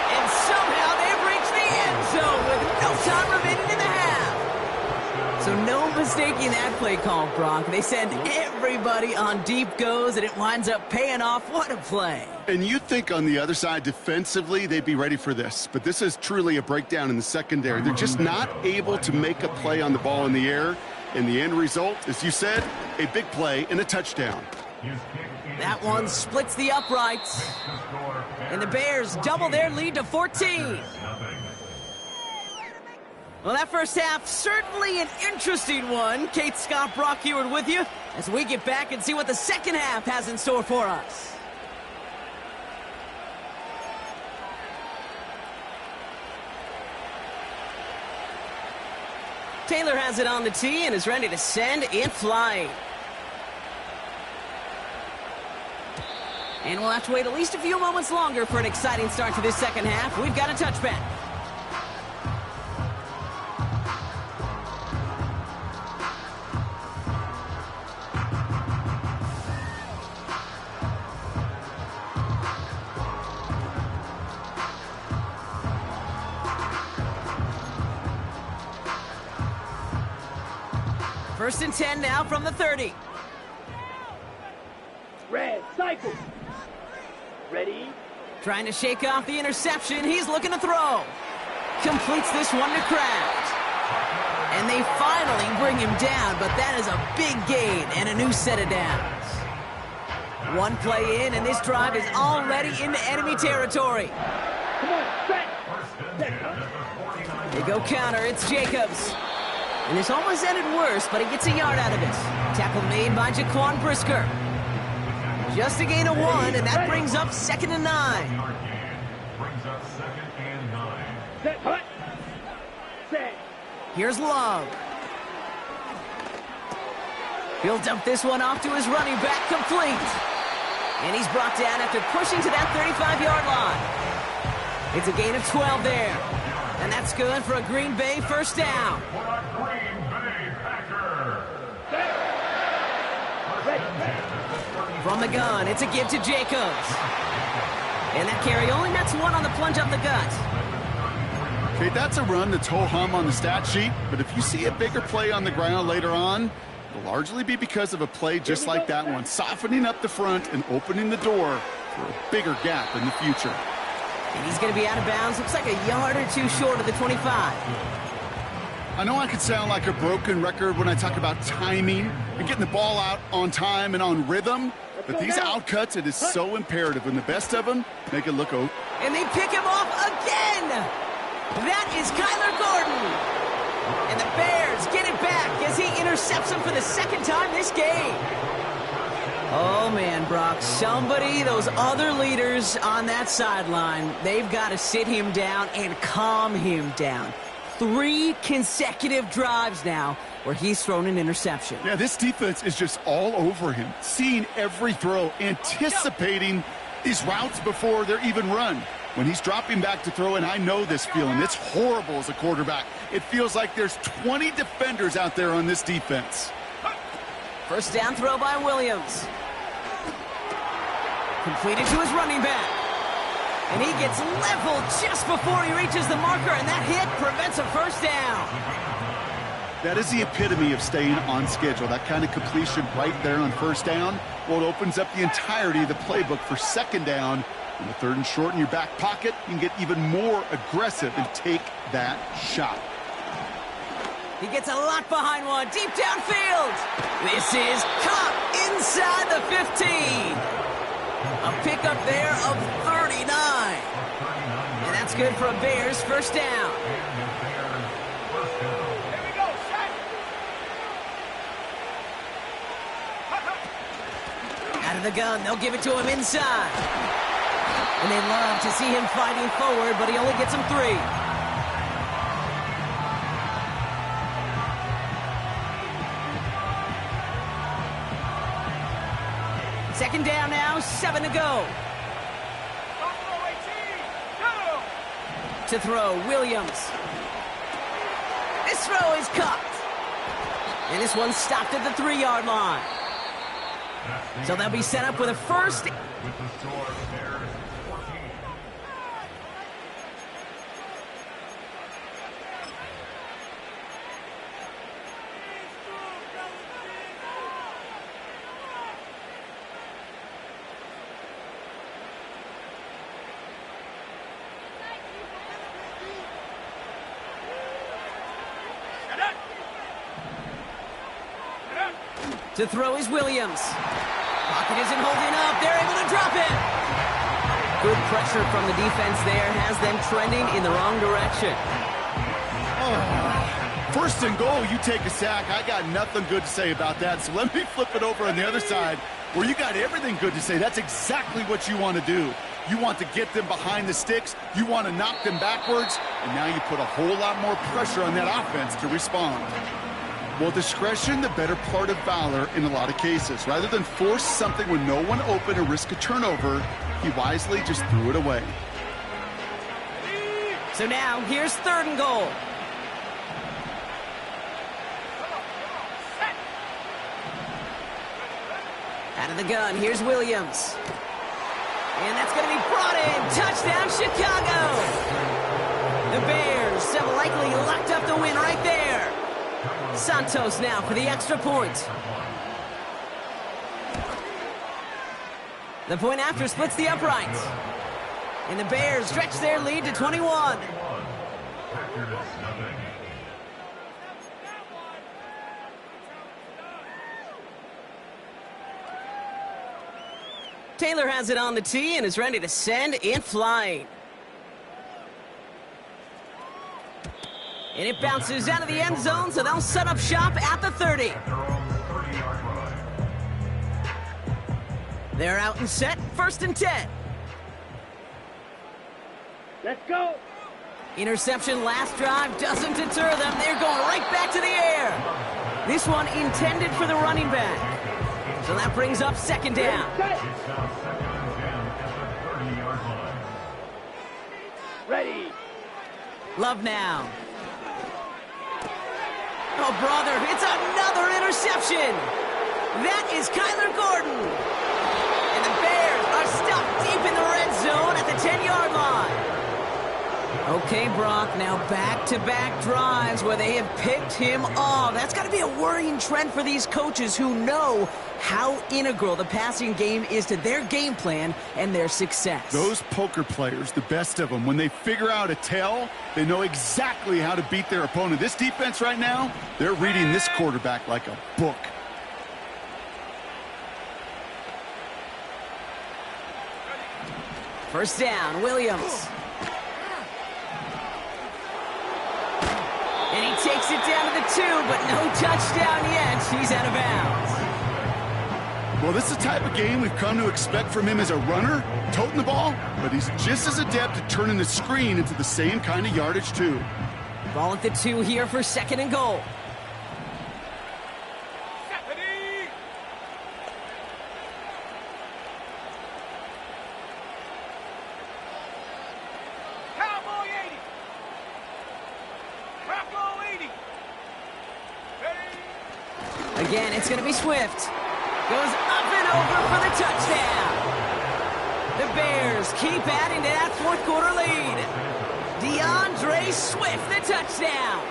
And somehow they've reached the end zone with no time remaining in the half. So no mistaking that play call, Brock. They send everybody on deep goes, and it winds up paying off. What a play. And you'd think on the other side, defensively, they'd be ready for this. But this is truly a breakdown in the secondary. They're just not able to make a play on the ball in the air. And the end result, as you said, a big play and a touchdown. That one splits the uprights. And the Bears double their lead to 14. Well, that first half, certainly an interesting one. Kate Scott, Brock Heward with you as we get back and see what the second half has in store for us. Taylor has it on the tee and is ready to send it flying. And we'll have to wait at least a few moments longer for an exciting start to this second half. We've got a touchback. First and 10 now from the 30. Red, cycle. Ready? Trying to shake off the interception. He's looking to throw. Completes this one to Kraft. And they finally bring him down, but that is a big gain and a new set of downs. One play in, and this drive is already into enemy territory. Come on, set. They go counter. It's Jacobs. And this almost ended worse, but he gets a yard out of it. Tackle made by Jaquan Brisker. Just a gain of 1, and that brings up 2nd and 9. Set, hut. Set. Here's Love. He'll dump this one off to his running back, complete. And he's brought down after pushing to that 35-yard line. It's a gain of 12 there. And that's good for a Green Bay first down. From the gun, it's a give to Jacobs. And that carry only nets 1 on the plunge up the gut. Okay, that's a run that's ho-hum on the stat sheet, but if you see a bigger play on the ground later on, it'll largely be because of a play just like that one, softening up the front and opening the door for a bigger gap in the future. And he's going to be out of bounds. Looks like a yard or 2 short of the 25. I know I could sound like a broken record when I talk about timing and getting the ball out on time and on rhythm, but these outcuts, it is so imperative, and the best of them make it look open. And they pick him off again. That is Kyler Gordon. And the Bears get it back as he intercepts him for the 2nd time this game. Oh, man, Brock, somebody, those other leaders on that sideline, they've got to sit him down and calm him down. 3 consecutive drives now where he's thrown an interception. Yeah, this defense is just all over him, seeing every throw, anticipating these routes before they're even run. When he's dropping back to throw, and I know this feeling, it's horrible as a quarterback. It feels like there's 20 defenders out there on this defense. First down throw by Williams. Completed to his running back. And he gets leveled just before he reaches the marker, and that hit prevents a first down. That is the epitome of staying on schedule. That kind of completion right there on first down. Well, it opens up the entirety of the playbook for 2nd down. In the 3rd and short in your back pocket, you can get even more aggressive and take that shot. He gets a lot behind one, deep downfield. This is caught inside the 15. A pickup there of 39. And that's good for a Bears first down. Out of the gun, they'll give it to him inside. And they love to see him fighting forward, but he only gets him 3. Second down now, 7 to go. To throw, Williams. This throw is caught. And this one stopped at the 3-yard line. So they'll be set up with a first. With the score, Bears 14. To throw is Williams. Pocket isn't holding up. They're able to drop it. Good pressure from the defense there has them trending in the wrong direction. Oh, first and goal, you take a sack. I got nothing good to say about that. So let me flip it over on the other side where you got everything good to say. That's exactly what you want to do. You want to get them behind the sticks. You want to knock them backwards. And now you put a whole lot more pressure on that offense to respond. Well, discretion, the better part of valor in a lot of cases. Rather than force something with no one open or risk a turnover, he wisely just threw it away. So now, here's 3rd and goal. Out of the gun, here's Williams. And that's going to be brought in. Touchdown, Chicago! The Bears have likely locked up the win right there. Santos now for the extra point. The point after splits the uprights. And the Bears stretch their lead to 21. Taylor has it on the tee and is ready to send and flying. And it bounces out of the end zone, so they'll set up shop at the 30. They're out and set, 1st and 10. Let's go. Interception last drive doesn't deter them. They're going right back to the air. This one intended for the running back. So that brings up 2nd down. Ready. Love now. Oh, brother, it's another interception. That is Kyler Gordon. And the Bears are stuck deep in the red zone at the 10-yard line. Okay, Brock, now back-to-back drives where they have picked him off. That's got to be a worrying trend for these coaches who know how integral the passing game is to their game plan and their success. Those poker players, the best of them, when they figure out a tell, they know exactly how to beat their opponent. This defense right now, they're reading this quarterback like a book. First down, Williams. And he takes it down to the 2, but no touchdown yet. He's out of bounds. Well, this is the type of game we've come to expect from him as a runner, toting the ball, but he's just as adept at turning the screen into the same kind of yardage, too. Ball at the 2 here for 2nd and goal. Again, it's going to be Swift. Goes up and over for the touchdown. The Bears keep adding to that 4th quarter lead. DeAndre Swift, the touchdown.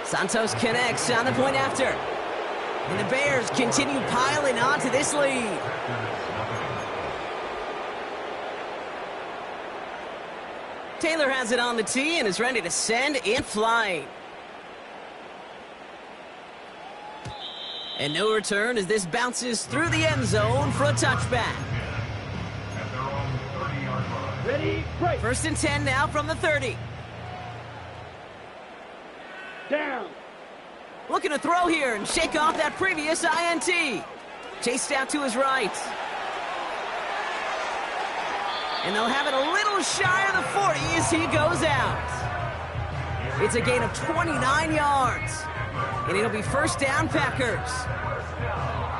Santos connects on the point after. And the Bears continue piling on to this lead. Taylor has it on the tee and is ready to send and fly. And no return as this bounces through the end zone for a touchback. Ready, break. 1st and 10 now from the 30. Down. Looking to throw here and shake off that previous INT. Chased out to his right. And they'll have it a little shy of the 40 as he goes out. It's a gain of 29 yards. And it'll be 1st down, Packers.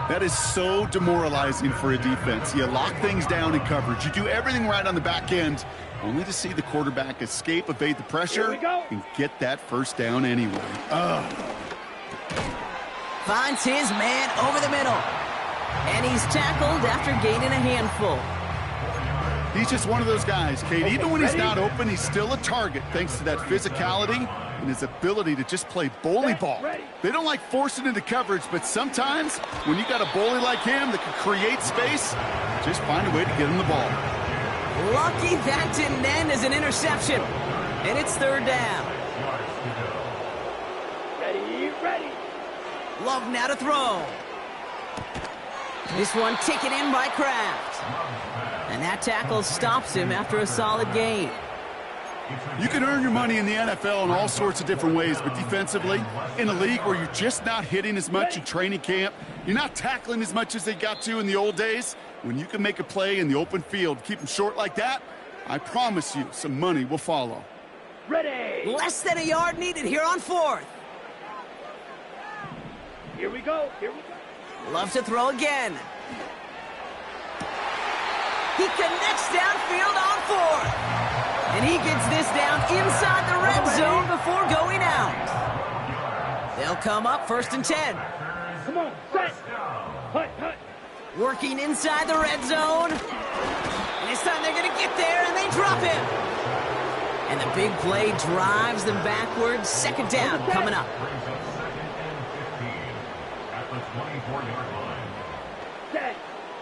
That is so demoralizing for a defense. You lock things down in coverage. You do everything right on the back end, only to see the quarterback escape, evade the pressure, and get that first down anyway. Finds his man over the middle. And he's tackled after gaining a handful. He's just one of those guys, Kate. Even when he's not open, he's still a target thanks to that physicality and his ability to just play bully ball. They don't like forcing into coverage, but sometimes when you got a bully like him that can create space, just find a way to get him the ball. Lucky that didn't end as an interception. And it's third down. Ready. Love now to throw. This one taken in by Kraft. And that tackle stops him after a solid gain. You can earn your money in the NFL in all sorts of different ways, but defensively, in a league where you're just not hitting as much in training camp, you're not tackling as much as they got to in the old days, when you can make a play in the open field, keep them short like that, I promise you some money will follow. Ready. Less than a yard needed here on fourth. Here we go. Love to throw again. He connects downfield on fourth. And he gets this down inside the red zone before going out. They'll come up first and 10. Come on, set. Hut. Working inside the red zone. And this time they're going to get there, and they drop him. And the big play drives them backwards. Second down coming up.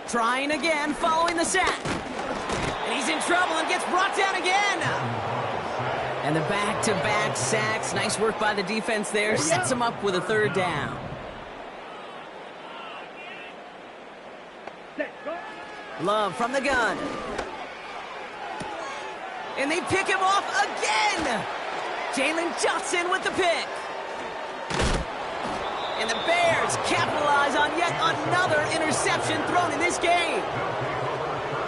Trying again, following the sack. And he's in trouble and gets brought down again. And the back-to-back sacks. Nice work by the defense there. Sets him up with a third down. Love from the gun. And they pick him off again. Jalen Johnson with the pick. And the Bears capitalize on yet another interception thrown in this game.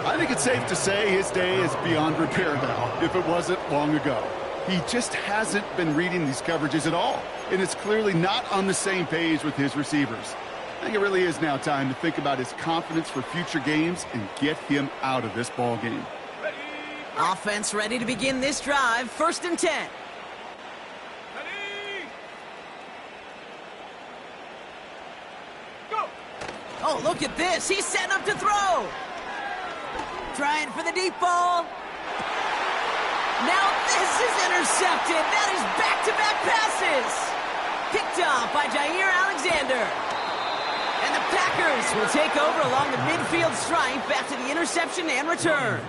I think it's safe to say his day is beyond repair now, if it wasn't long ago. He just hasn't been reading these coverages at all, and it's clearly not on the same page with his receivers. I think it really is now time to think about his confidence for future games and get him out of this ball game. Offense ready to begin this drive. First and 10. Oh, look at this. He's setting up to throw. Trying for the deep ball. Now this is intercepted. That is back-to-back passes. Picked off by Jair Alexander. And the Packers will take over along the midfield stripe after the interception and return.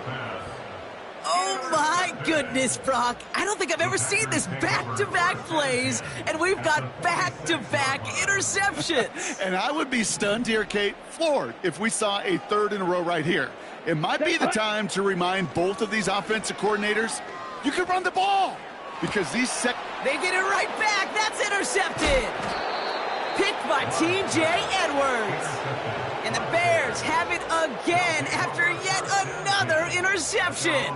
Oh, my goodness, Brock. I don't think I've ever seen this back-to-back plays, and we've got back-to-back interceptions. And I would be stunned here, Kate, floored, if we saw a third in a row right here. It might be the time to remind both of these offensive coordinators, you can run the ball. Because these they get it right back. That's intercepted. Picked by T.J. Edwards. And the Bears have it again after yet another interception.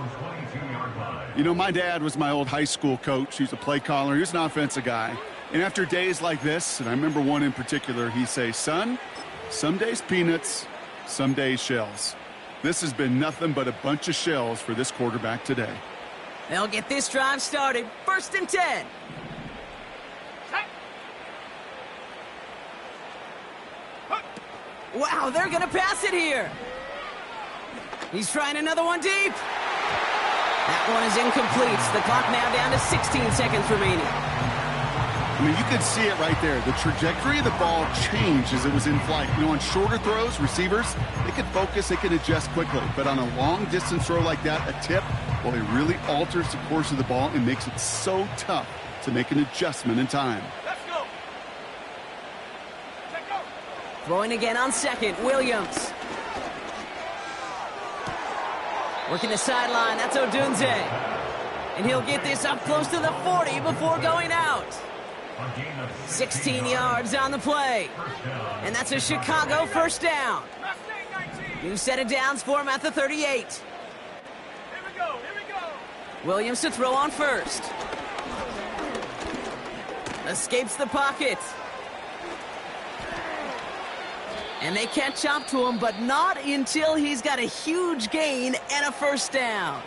You know, my dad was my old high school coach. He was a play caller. He was an offensive guy. And after days like this, and I remember one in particular, he'd say, son, some days peanuts, some days shells. This has been nothing but a bunch of shells for this quarterback today. They'll get this drive started. First and 10. Wow, they're going to pass it here. He's trying another one deep. That one is incomplete. The clock now down to 16 seconds remaining. I mean, you could see it right there. The trajectory of the ball changed as it was in flight. You know, on shorter throws, receivers, they can focus, they can adjust quickly. But on a long-distance throw like that, a tip, well, it really alters the course of the ball and makes it so tough to make an adjustment in time. Let's go. Let's go. Throwing again on second, Williams. Working the sideline, that's Odunze. And he'll get this up close to the 40 before going out. 16 yards on the play. And that's a Chicago first down. New set of downs for him at the 38. Here we go. Williams to throw on first. Escapes the pocket. And they catch up to him, but not until he's got a huge gain and a first down.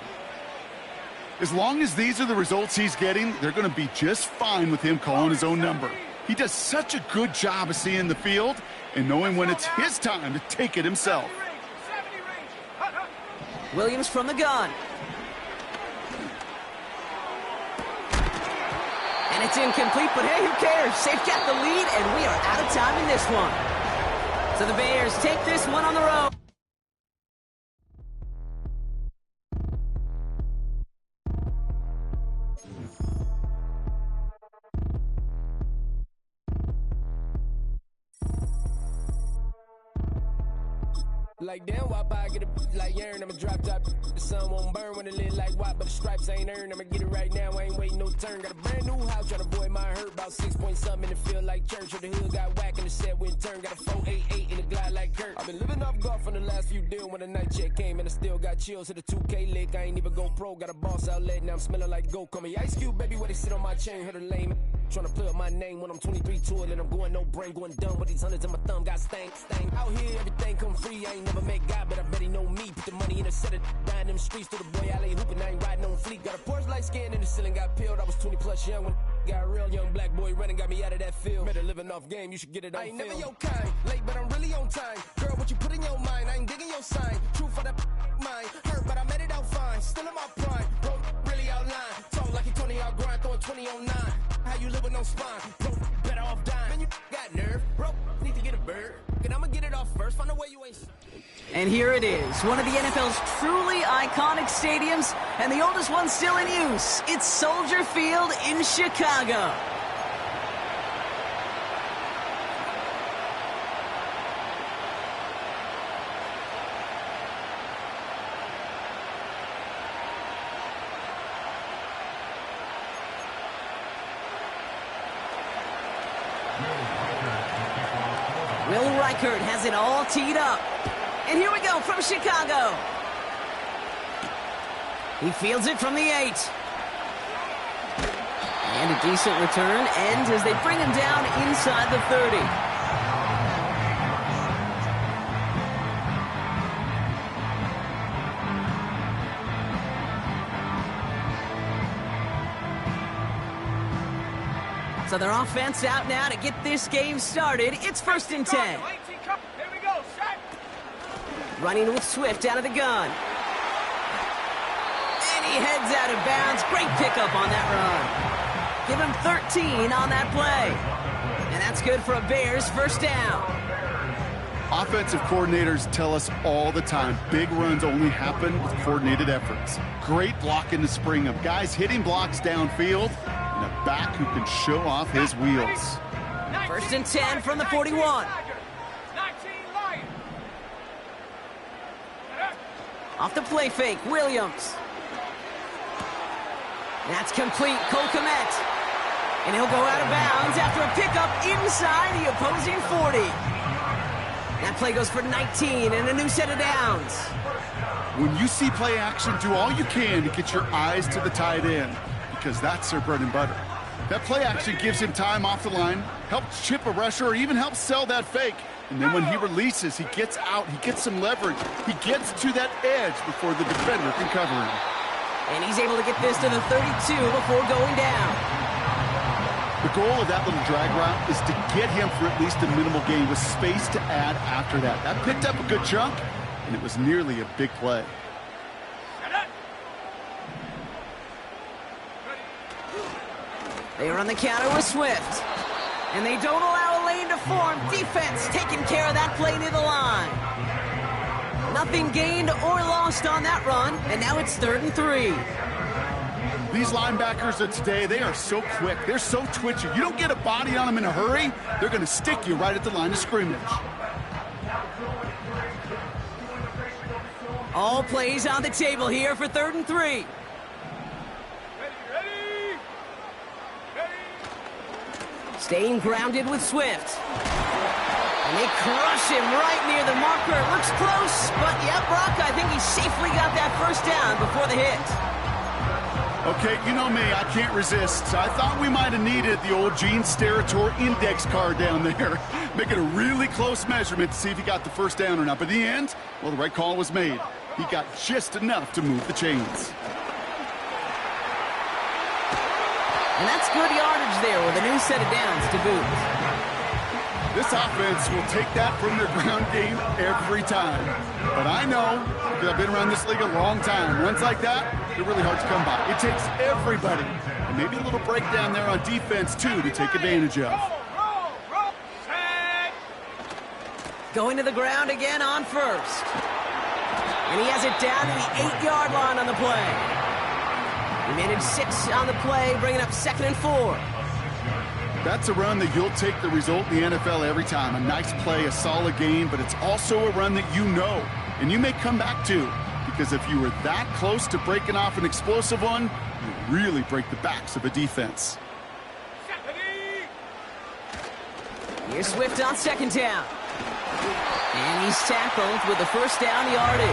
As long as these are the results he's getting, they're going to be just fine with him calling his own number. He does such a good job of seeing the field and knowing when it's his time to take it himself. Williams from the gun. And it's incomplete, but hey, who cares? They've got the lead, and we are out of time in this one. So the Bears take this one on the road. Like damn, why I get a like urn? I'ma drop top. The sun won't burn when it lit like what, but the stripes ain't earned. I'ma get it right now, I ain't waiting no turn. Got a brand new house, tryna avoid my hurt. About 6 point something in the field like church. Or the hood got whack and the set went turn. Got a 488 in the glide like Kurt. I've been living off golf on the last few deals. When the night check came and I still got chills. Hit a 2K lick, I ain't even go pro. Got a boss outlet, now I'm smelling like gold. Call me Ice Cube, baby, where they sit on my chain. Heard a lame. Tryna play up my name when I'm 23 to it, and I'm going no brain, going dumb with these hundreds in my thumb. Got stank. Out here, everything come free. I ain't never met God, but I bet he know me. Put the money in a set of down them streets to the boy alley hooping. I ain't riding on fleek. Got a Porsche light scan in the ceiling, got peeled. I was 20 plus young when got real. Young black boy running, got me out of that field. Better living off game, you should get it on. I ain't never your kind, late but I'm really on time. Girl, what you put in your mind, I ain't digging your sign. True for that mind, hurt but I made it out fine. Still in my prime, bro, really outline. Talk like he 20 out grind, throwing 20 on 9. How you live with no spine, bro, better off dying. Man, you got nerve, bro, need to get a bird. And I'ma get it off first, find a way you ain't. And here it is, one of the NFL's truly iconic stadiums, and the oldest one still in use. It's Soldier Field in Chicago. Will Reichert has it all teed up. And here we go from Chicago. He fields it from the 8. And a decent return ends as they bring him down inside the 30. So their offense out now to get this game started. It's 1st and 10. Running with Swift out of the gun. And he heads out of bounds. Great pickup on that run. Give him 13 on that play. And that's good for a Bears first down. Offensive coordinators tell us all the time, big runs only happen with coordinated efforts. Great block in the spring of guys hitting blocks downfield and a back who can show off his wheels. 1st and 10 from the 41. Off the play fake, Williams. That's complete, Cole Kmet. And he'll go out of bounds after a pickup inside the opposing 40. That play goes for 19 and a new set of downs. When you see play action, do all you can to get your eyes to the tight end, because that's their bread and butter. That play action gives him time off the line, helps chip a rusher, or even helps sell that fake. And then when he releases, he gets out, he gets some leverage. He gets to that edge before the defender can cover him. And he's able to get this to the 32 before going down. The goal of that little drag route is to get him for at least a minimal gain with space to add after that. That picked up a good chunk, and it was nearly a big play. They are on the counter with Swift. And they don't allow a lane to form. Defense taking care of that play near the line. Nothing gained or lost on that run. And now it's 3rd and 3. These linebackers of today, they are so quick. They're so twitchy. You don't get a body on them in a hurry, they're going to stick you right at the line of scrimmage. All plays on the table here for 3rd and 3. Staying grounded with Swift. And they crush him right near the marker. Looks close, but yeah, Brock, I think he safely got that first down before the hit. Okay, you know me, I can't resist. I thought we might have needed the old Gene Steratore index card down there. Make it a really close measurement to see if he got the first down or not. But in the end, well, the right call was made. He got just enough to move the chains. And that's good yardage there with a new set of downs to boot. This offense will take that from their ground game every time. But I know, because I've been around this league a long time, runs like that, they're really hard to come by. It takes everybody, and maybe a little breakdown there on defense, too, to take advantage of. Going to the ground again on first. And he has it down to the 8-yard line on the play. He managed 6 on the play, bringing up 2nd and 4. That's a run that you'll take the result in the NFL every time. A nice play, a solid game, but it's also a run that you know, and you may come back to, because if you were that close to breaking off an explosive one, you really break the backs of a defense. Here's Swift on 2nd down. And he's tackled with the first down yardage.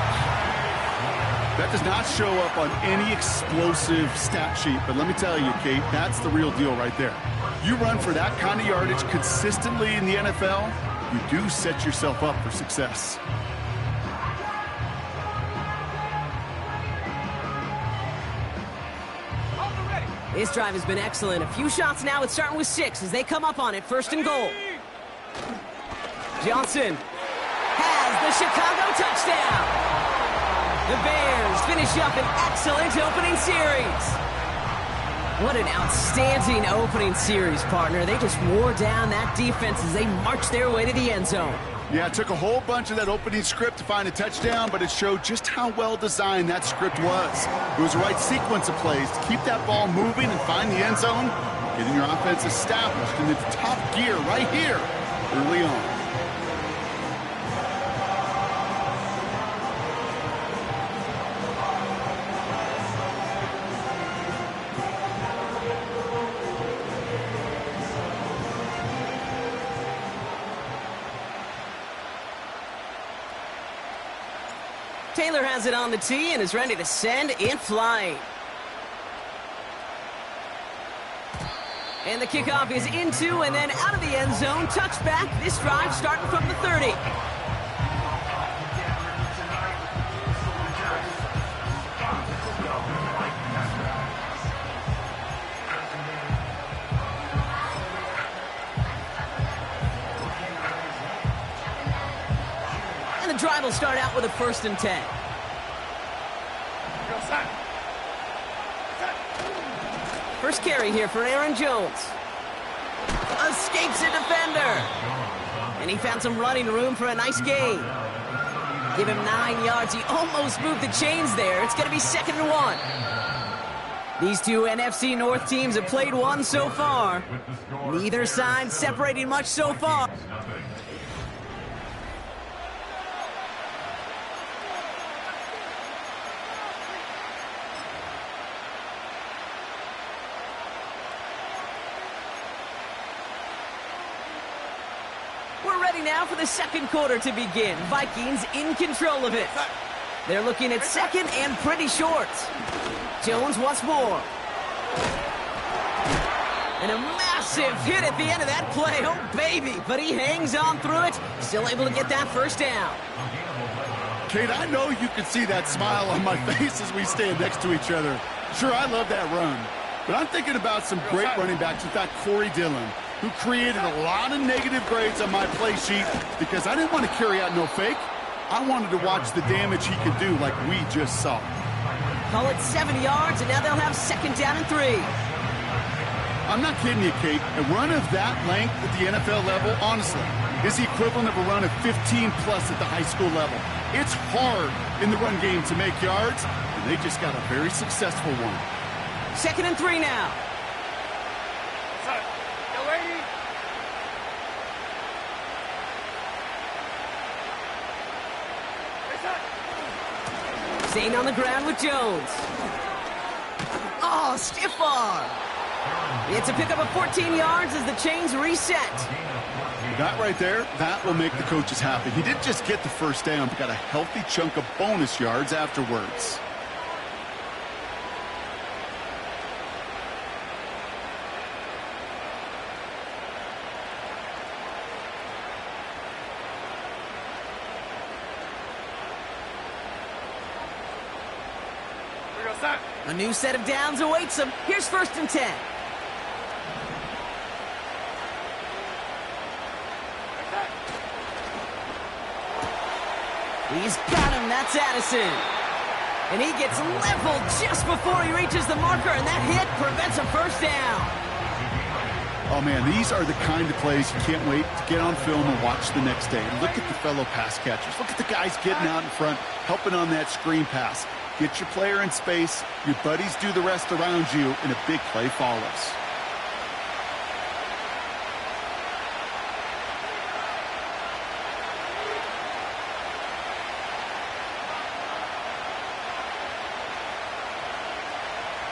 That does not show up on any explosive stat sheet, but let me tell you, Kate, that's the real deal right there. You run for that kind of yardage consistently in the NFL, you do set yourself up for success. This drive has been excellent. A few shots now. It's starting with 6 as they come up on it. 1st and goal. Johnson has the Chicago touchdown. The Bears finish up an excellent opening series. What an outstanding opening series, partner. They just wore down that defense as they marched their way to the end zone. Yeah, it took a whole bunch of that opening script to find a touchdown, but it showed just how well designed that script was. It was the right sequence of plays to keep that ball moving and find the end zone, getting your offense established in its top gear right here early on. Taylor has it on the tee and is ready to send in flying. And the kickoff is into and then out of the end zone. Touchback. This drive starting from the 30. And the drive will start out with a 1st and 10. First carry here for Aaron Jones. Escapes a defender. And he found some running room for a nice gain. Give him 9 yards. He almost moved the chains there. It's going to be 2nd and 1. These two NFC North teams have played one so far. Neither side separating much so far. Now for the second quarter to begin. Vikings in control of it. They're looking at 2nd and pretty short. Jones once more. And a massive hit at the end of that play. Oh, baby. But he hangs on through it. Still able to get that first down. Kate, I know you can see that smile on my face as we stand next to each other. Sure, I love that run. But I'm thinking about some great running backs with that Corey Dillon, who created a lot of negative grades on my play sheet because I didn't want to carry out no fake. I wanted to watch the damage he could do like we just saw. Call it 7 yards, and now they'll have 2nd down and 3. I'm not kidding you, Kate. A run of that length at the NFL level, honestly, is the equivalent of a run of 15-plus at the high school level. It's hard in the run game to make yards, and they just got a very successful one. 2nd and 3 now. Staying on the ground with Jones. Oh, stiff arm. It's a pickup of 14 yards as the chains reset. That right there, that will make the coaches happy. He didn't just get the first down, but got a healthy chunk of bonus yards afterwards. A new set of downs awaits him. Here's 1st and 10. He's got him. That's Addison. And he gets leveled just before he reaches the marker, and that hit prevents a 1st down. Oh, man, these are the kind of plays you can't wait to get on film and watch the next day. Look at the fellow pass catchers. Look at the guys getting out in front, helping on that screen pass. Get your player in space, your buddies do the rest around you, and a big play follows.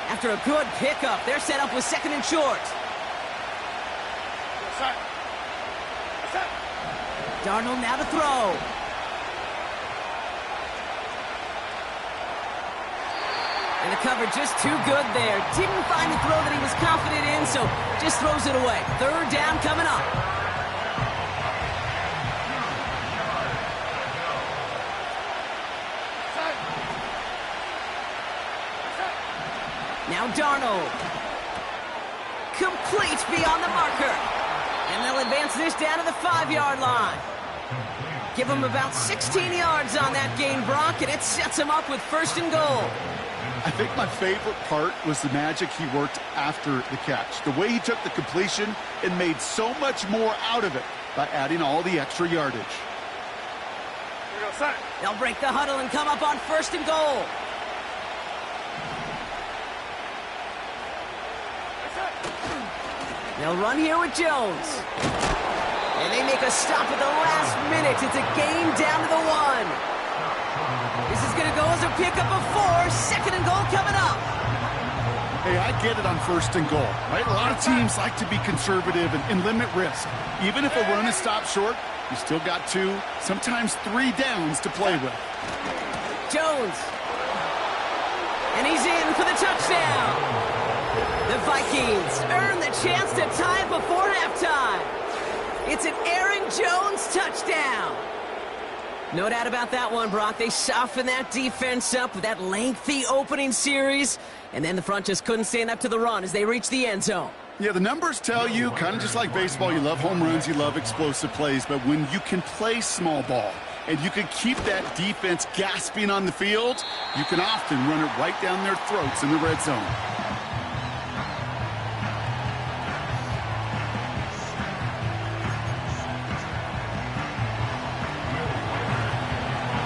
After a good pickup, they're set up with 2nd and short. Darnold now to throw. And the cover just too good there. Didn't find the throw that he was confident in, so just throws it away. 3rd down coming up. Now Darnold. Complete beyond the marker. And they'll advance this down to the 5-yard line. Give him about 16 yards on that gain, Brock, and it sets him up with 1st and goal. I think my favorite part was the magic he worked after the catch. The way he took the completion and made so much more out of it by adding all the extra yardage. They'll break the huddle and come up on 1st and goal. They'll run here with Jones. And they make a stop at the last minute. It's a game down to the 1. This is going to go as a pickup of 4. 2nd and goal coming up. Hey, I get it on 1st and goal, right? A lot of teams like to be conservative and limit risk. Even if a run is stopped short, you still got 2, sometimes 3 downs to play with. Jones. And he's in for the touchdown. The Vikings earn the chance to tie it before halftime. It's an Aaron Jones touchdown. No doubt about that one, Brock. They softened that defense up with that lengthy opening series, and then the front just couldn't stand up to the run as they reached the end zone. Yeah, the numbers tell you, kind of just like baseball, you love home runs, you love explosive plays, but when you can play small ball and you can keep that defense gasping on the field, you can often run it right down their throats in the red zone.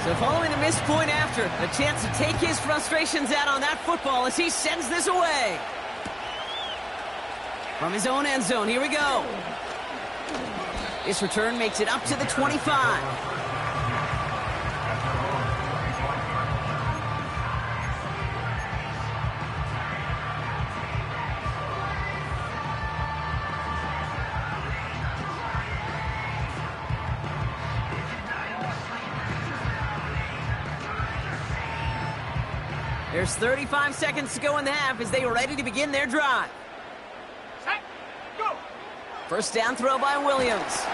So following the missed point after, a chance to take his frustrations out on that football as he sends this away. From his own end zone, here we go. This return makes it up to the 25. There's 35 seconds to go in the half as they are ready to begin their drive. Set, go. 1st down throw by Williams.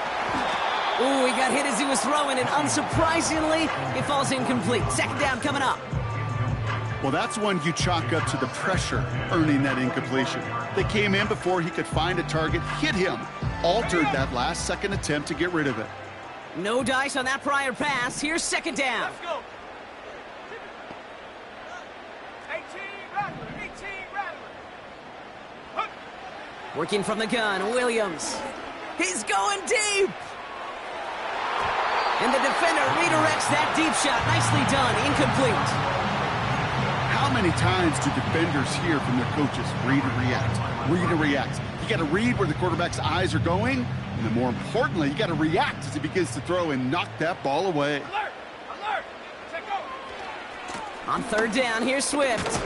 Ooh, he got hit as he was throwing, and unsurprisingly, it falls incomplete. 2nd down coming up. Well, that's one you chalk up to the pressure earning that incompletion. They came in before he could find a target, hit him, altered that last-second attempt to get rid of it. No dice on that prior pass. Here's 2nd down. Let's go. 18 Rattler. Working from the gun, Williams. He's going deep. And the defender redirects that deep shot. Nicely done. Incomplete. How many times do defenders hear from their coaches, read and react, read and react? You got to read where the quarterback's eyes are going, and then more importantly, you got to react as he begins to throw and knock that ball away. Alert! Alert! Check go! On 3rd down, here's Swift.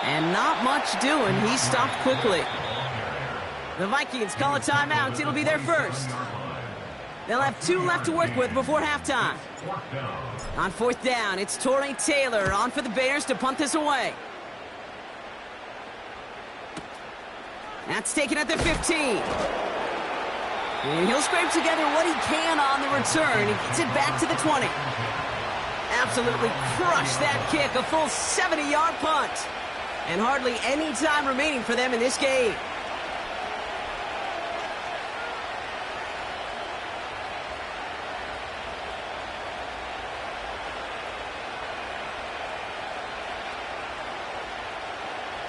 And not much doing. He stopped quickly. The Vikings call a timeout. It'll be their first. They'll have 2 left to work with before halftime. On 4th down, it's Torrey Taylor on for the Bears to punt this away. That's taken at the 15. And he'll scrape together what he can on the return. He gets it back to the 20. absolutely crushed that kick, a full 70-yard punt. And hardly any time remaining for them in this game.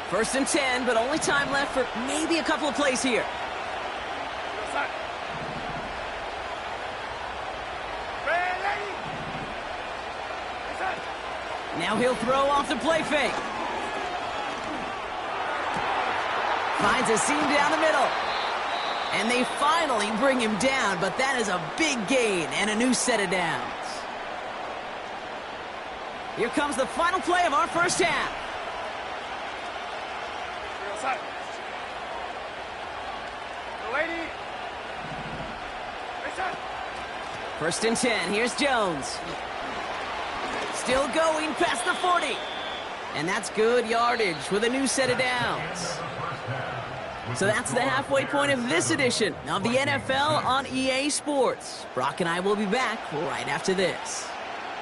First and 10, but only time left for maybe a couple of plays here. Now he'll throw off the play fake. Finds a seam down the middle. And they finally bring him down, but that is a big gain and a new set of downs. Here comes the final play of our first half. First and 10, here's Jones. Still going past the 40. And that's good yardage with a new set of downs. So that's the halfway point of this edition of the NFL on EA Sports. Brock and I will be back right after this.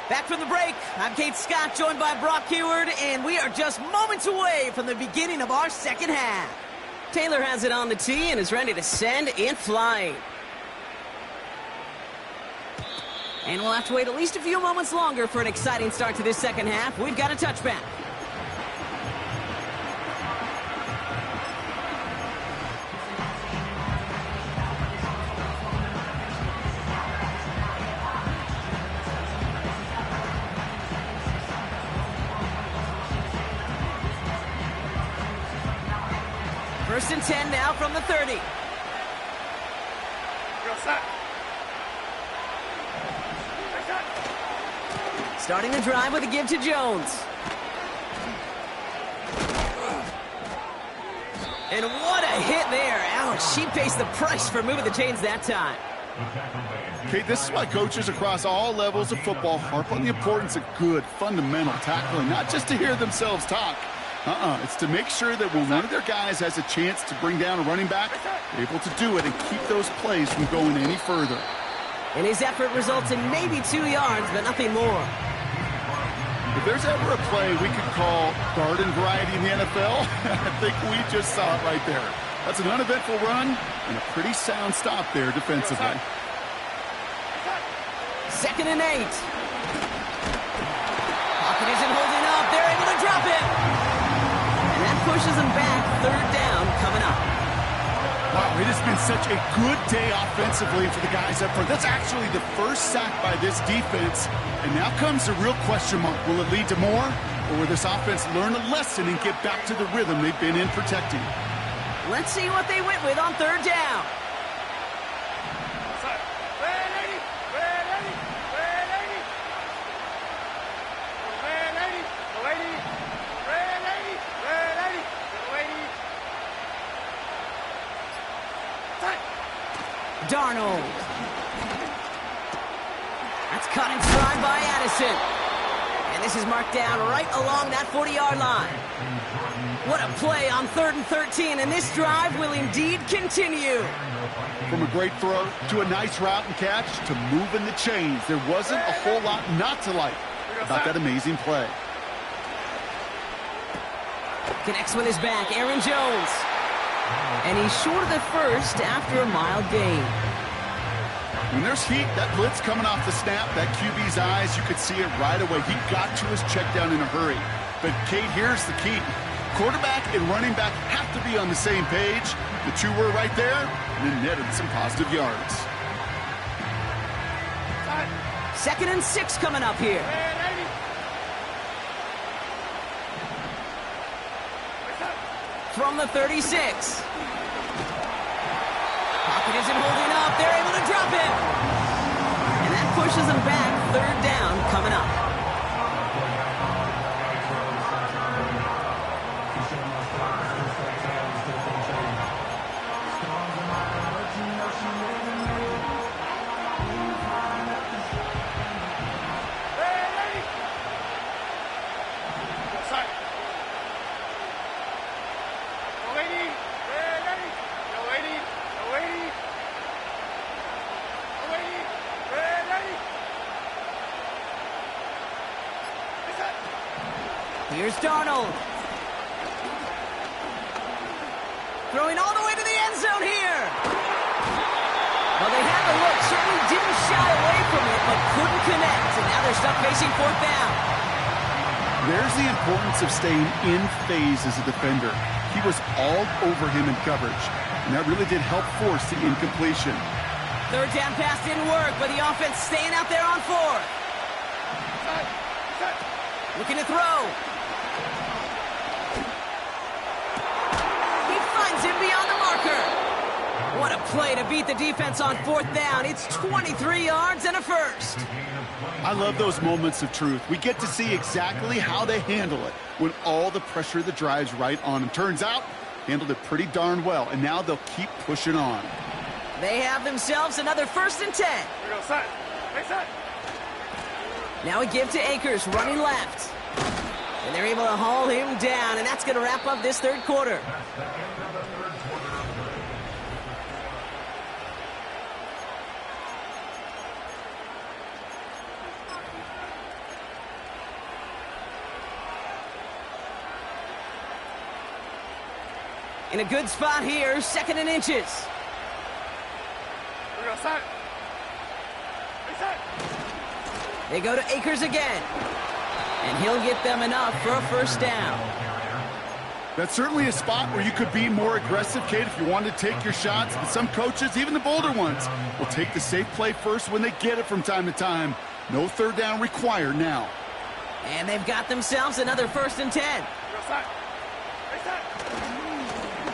Back from the break, I'm Kate Scott, joined by Brock Heward, and we are just moments away from the beginning of our second half. Taylor has it on the tee and is ready to send it flying. And we'll have to wait at least a few moments longer for an exciting start to this second half. We've got a touchback. First and 10 now from the 30. Starting the drive with a give to Jones. And what a hit there. Ouch, she pays the price for moving the chains that time. Okay, this is why coaches across all levels of football harp on the importance of good, fundamental tackling, not just to hear themselves talk. It's to make sure that when one of their guys has a chance to bring down a running back, they're able to do it and keep those plays from going any further. And his effort results in maybe 2 yards, but nothing more. If there's ever a play we could call garden variety in the NFL, I think we just saw it right there. That's an uneventful run and a pretty sound stop there defensively. Second and 8. Pocket isn't holding up. They're able to drop it. And that pushes them back. Third down coming up. Wow, it has been such a good day offensively for the guys up front. That's actually the first sack by this defense. And now comes the real question mark. Will it lead to more? Or will this offense learn a lesson and get back to the rhythm they've been in protecting? Let's see what they went with on third down. Darnold. That's caught in stride by Addison. And this is marked down right along that 40-yard line. What a play on 3rd and 13, and this drive will indeed continue. From a great throw to a nice route and catch to moving the chains, there wasn't a whole lot not to like about that amazing play. Connects with his back, Aaron Jones. And he's short of the first after a mild gain. When there's heat, that blitz coming off the snap, that QB's eyes, you could see it right away. He got to his check down in a hurry. But, Kate, here's the key. Quarterback and running back have to be on the same page. The two were right there, and then netted some positive yards. Second and 6 coming up here. From the 36. Pocket isn't holding up. They're able to drop it. And that pushes them back. Third down coming up. Here's Darnold. Throwing all the way to the end zone here. Well, they had the look, certainly didn't shy away from it, but couldn't connect. And now they're stuck facing fourth down. There's the importance of staying in phase as a defender. He was all over him in coverage, and that really did help force the incompletion. Third down pass didn't work, but the offense staying out there on fourth. Looking to throw. He finds him beyond the marker. What a play to beat the defense on fourth down. It's 23 yards and a first. I love those moments of truth. We get to see exactly how they handle it when all the pressure of the drive's right on them. Turns out, handled it pretty darn well, and now they'll keep pushing on. They have themselves another 1st and 10. Here we go, set. Hey, set. Now we give to Akers, running left. And they're able to haul him down, and that's going to wrap up this third quarter. In a good spot here, 2nd and inches. Here we go, set. Hey, set. They go to Akers again. And he'll get them enough for a first down. That's certainly a spot where you could be more aggressive, Kate, if you wanted to take your shots. But some coaches, even the bolder ones, will take the safe play first when they get it from time to time. No third down required now. And they've got themselves another 1st and 10. Here we go, set. Hey, set.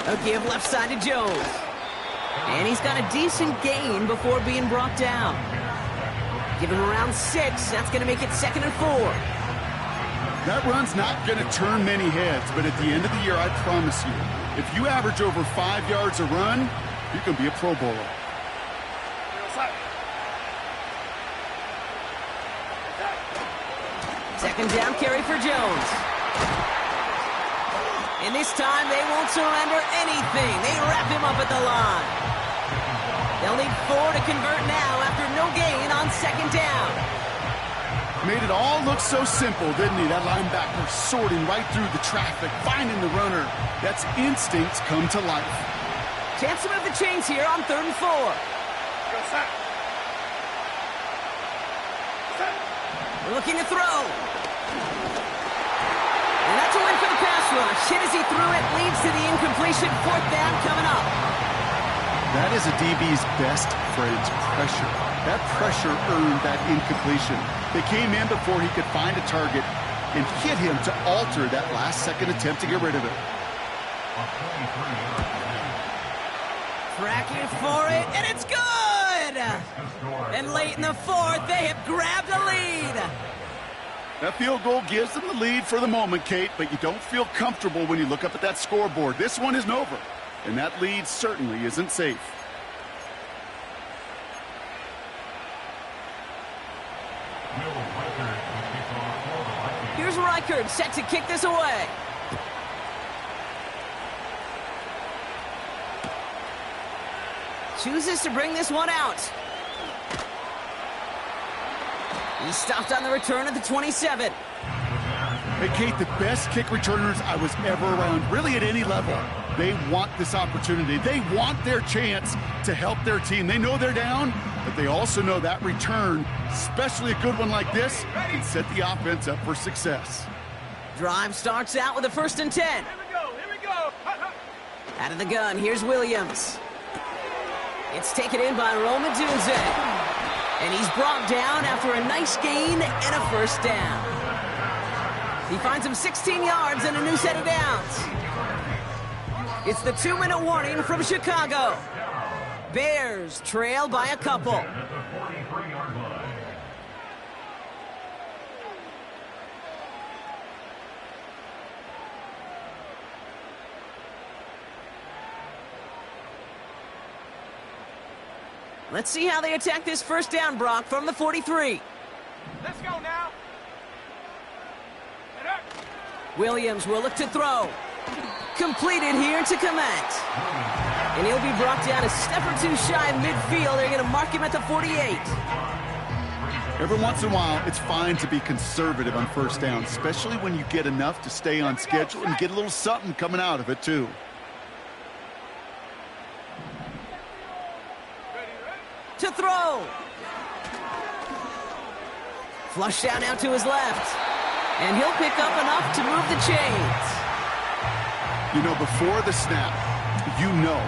A give left side to Jones. And he's got a decent gain before being brought down. Give him around 6. That's going to make it 2nd and 4. That run's not going to turn many heads, but at the end of the year, I promise you, if you average over 5 yards a run, you can be a Pro Bowler. Here we go, set. Second down carry for Jones. And this time, they won't surrender anything. They wrap him up at the line. They'll need 4 to convert now after no gain on 2nd down. Made it all look so simple, didn't he? That linebacker sorting right through the traffic, finding the runner. That's instincts come to life. Chance to move the chains here on 3rd and 4. Go, set. Set. We're looking to throw. And that's a win for the pass rush. Hit as he threw it, leads to the incompletion. 4th down coming up. That is a DB's best friend, pressure. That pressure earned that incompletion. They came in before he could find a target and hit him to alter that last-second attempt to get rid of it. Tracking for it, and it's good! And late in the 4th, they have grabbed a lead. That field goal gives them the lead for the moment, Kate, but you don't feel comfortable when you look up at that scoreboard. This one isn't over, and that lead certainly isn't safe. Here's Reichard set to kick this away. Chooses to bring this one out. He stopped on the return at the 27. Hey, Kate, the best kick returners I was ever around, really at any level, they want this opportunity. They want their chance to help their team. They know they're down, but they also know that return, especially a good one like this, can set the offense up for success. Drive starts out with a 1st and 10. Here we go, here we go. Out of the gun, here's Williams. It's taken in by Roma Dunze. And he's brought down after a nice gain and a 1st down. He finds him 16 yards and a new set of downs. It's the 2-minute warning from Chicago. Bears trail by a couple. Let's see how they attack this 1st down, Brock, from the 43. Let's go now. Williams will look to throw. Completed here to Komet. And he'll be brought down a step or two shy of midfield. They're going to mark him at the 48. Every once in a while, it's fine to be conservative on first down, especially when you get enough to stay on schedule and get a little something coming out of it, too. To throw. Flush down out to his left. And he'll pick up enough to move the chains. You know, before the snap,